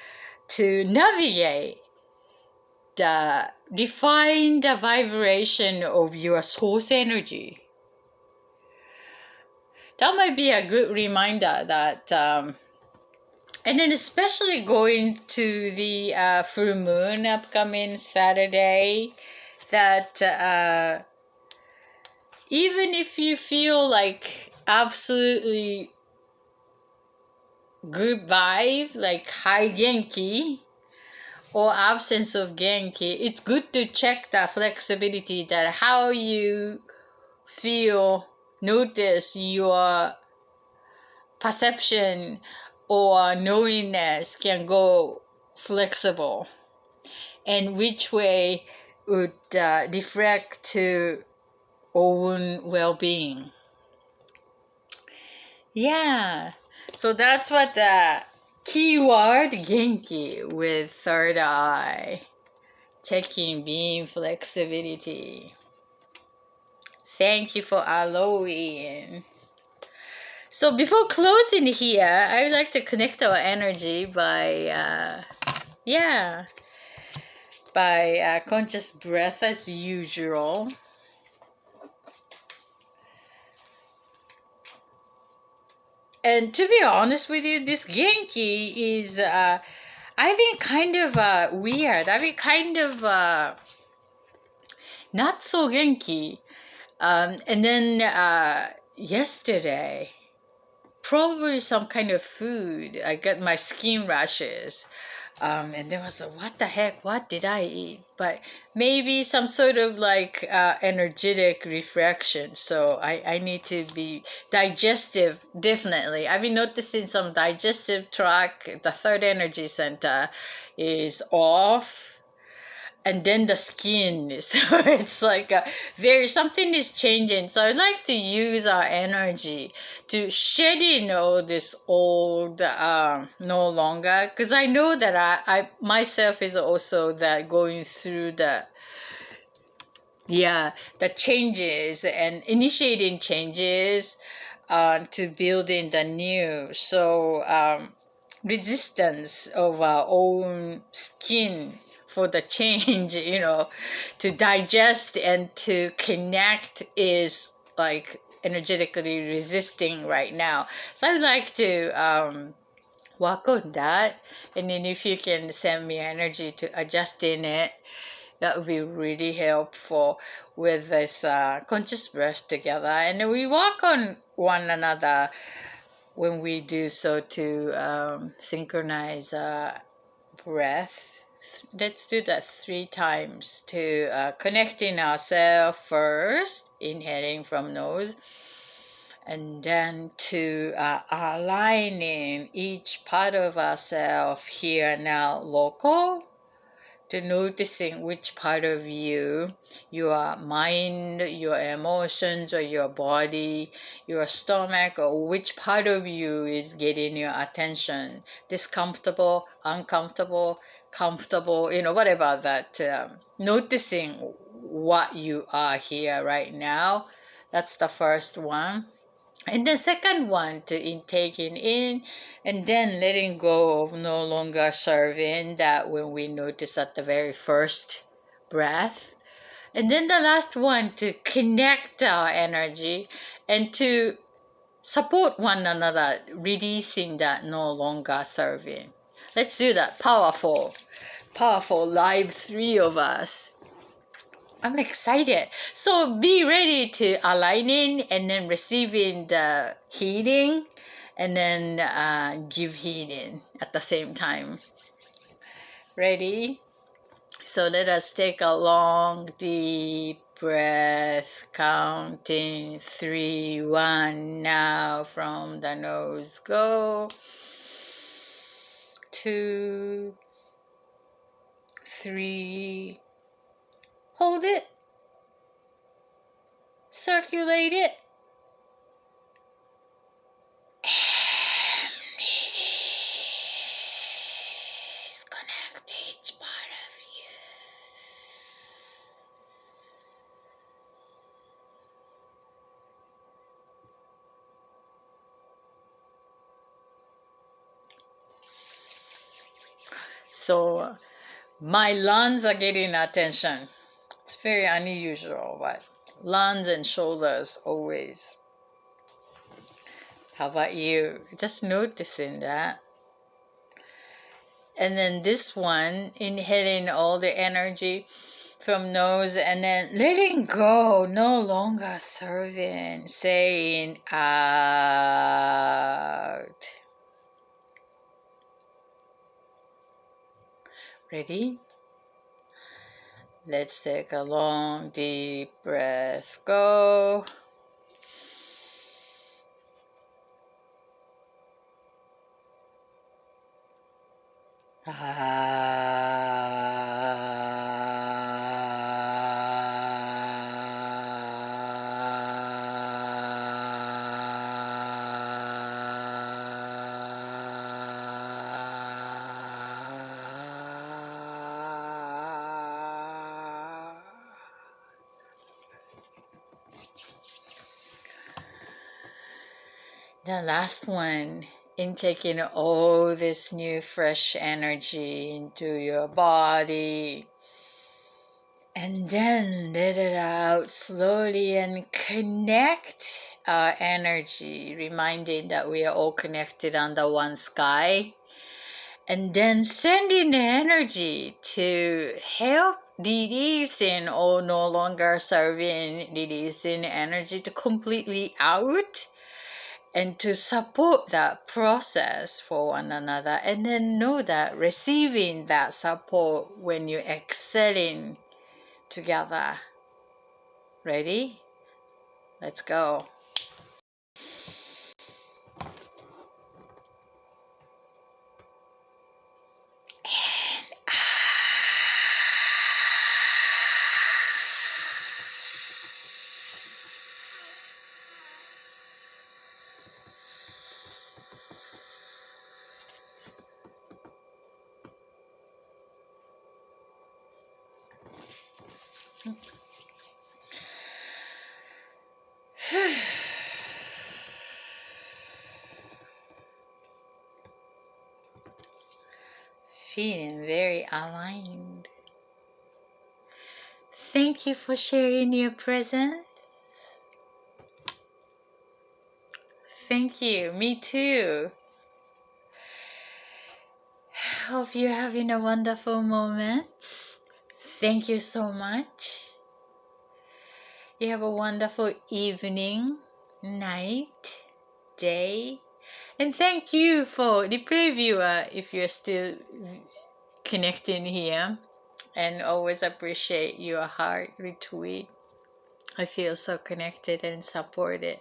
to navigate the define the vibration of your source energy. That might be a good reminder that and then especially going to the full moon upcoming Saturday, that even if you feel like absolutely good vibe, like high genki or absence of genki, it's good to check the flexibility, that how you feel, notice your perception or knowingness can go flexible, and which way would reflect to own well-being. Yeah, so that's what the keyword genki with third eye, checking being flexibility. Thank you for allowing. So before closing here, I would like to connect our energy by conscious breath as usual. And to be honest with you, this genki is, I've been kind of weird. I've been kind of not so genki. And then yesterday, probably some kind of food, I got my skin rashes. And there was what the heck, what did I eat? But maybe some sort of like energetic reflection. So I need to be digestive, definitely. I've been noticing some digestive tract, the third energy center is off. and then the skin. So it's like a very something is changing. So I'd like to use our energy to shedding all this old no longer, because I know that I myself is also that going through the changes and initiating changes to building the new. So resistance of our own skin for the change, to digest and to connect is like energetically resisting right now. So I'd like to work on that. And then if you can send me energy to adjusting it, that would be really helpful with this conscious breath together. And then we work on one another when we do so to synchronize breath. Let's do that 3 times to connecting ourselves first, inhaling from nose, and then to aligning each part of ourselves here now local, to noticing which part of you, your mind, your emotions, or your body, your stomach, or which part of you is getting your attention. Discomfortable, uncomfortable, comfortable, whatever that. Noticing what you are here right now. That's the first one. And the second one to in taking in and then letting go of no longer serving, that when we notice at the very first breath. And then the last one to connect our energy and to support one another, releasing that no longer serving. Let's do that. Powerful, powerful live 3 of us. I'm excited. So be ready to aligning and then receiving the healing and then give healing at the same time. Ready? So let us take a long, deep breath, counting 3, 1. Now from the nose, go. 2, 3. Hold it. Circulate it. Connect each part of you. So my lungs are getting attention. It's very unusual, but lungs and shoulders always. How about you? Just noticing that. And then this one, inhaling all the energy from nose and then letting go, no longer serving, saying out. Ready? Let's take a long, deep breath. Go. The last one, in taking all this new fresh energy into your body, and then let it out slowly and connect our energy, reminding that we are all connected under one sky, and then sending the energy to help releasing or no longer serving, releasing energy to completely out and to support that process for one another, and then know that receiving that support when you're excelling together. Ready? Let's go. Feeling very aligned. Thank you for sharing your presence. Thank you. Me too. Hope you're having a wonderful moment. Thank you so much. You have a wonderful evening, night, day. And thank you for the previewer if you're still connecting here. And always appreciate your heart retweet. I feel so connected and supported.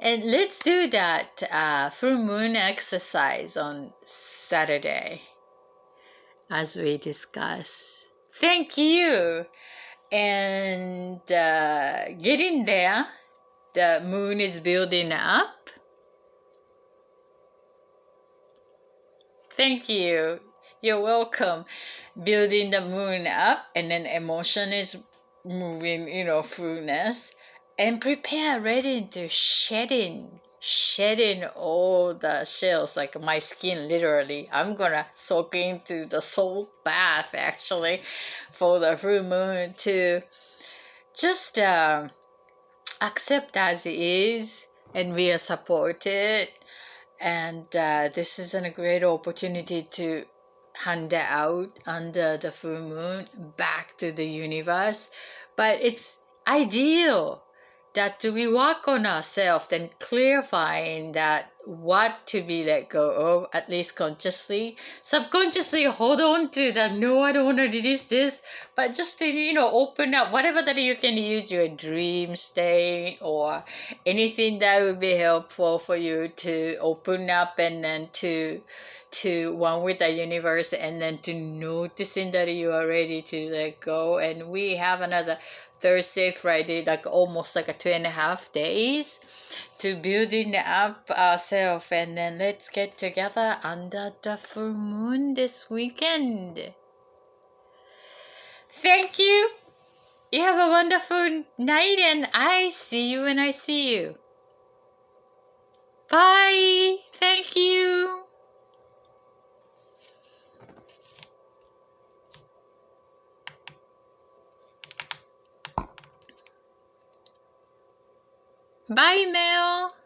And let's do that full moon exercise on Saturday as we discuss. Thank you. And getting there, the moon is building up. Thank you. You're welcome. Building the moon up, and then emotion is moving, throughness, and prepare, ready to shedding all the shells, like my skin, literally. I'm gonna soak into the salt bath, actually, for the full moon to just accept as it is, and we are supported. And this is a great opportunity to hand that out under the full moon back to the universe. But it's ideal that we work on ourselves and clarifying that what to be let go of, at least consciously. Subconsciously hold on to that, no, I don't want to release this, but just to open up whatever that you can use, your dream state or anything that would be helpful for you to open up, and then to one with the universe, and then to noticing that you are ready to let go. And we have another Thursday, Friday, like almost like a 2.5 days to building up ourselves, and then let's get together under the full moon this weekend. Thank you. You have a wonderful night, and I see you when I see you. Bye. Thank you. Bye, Mel.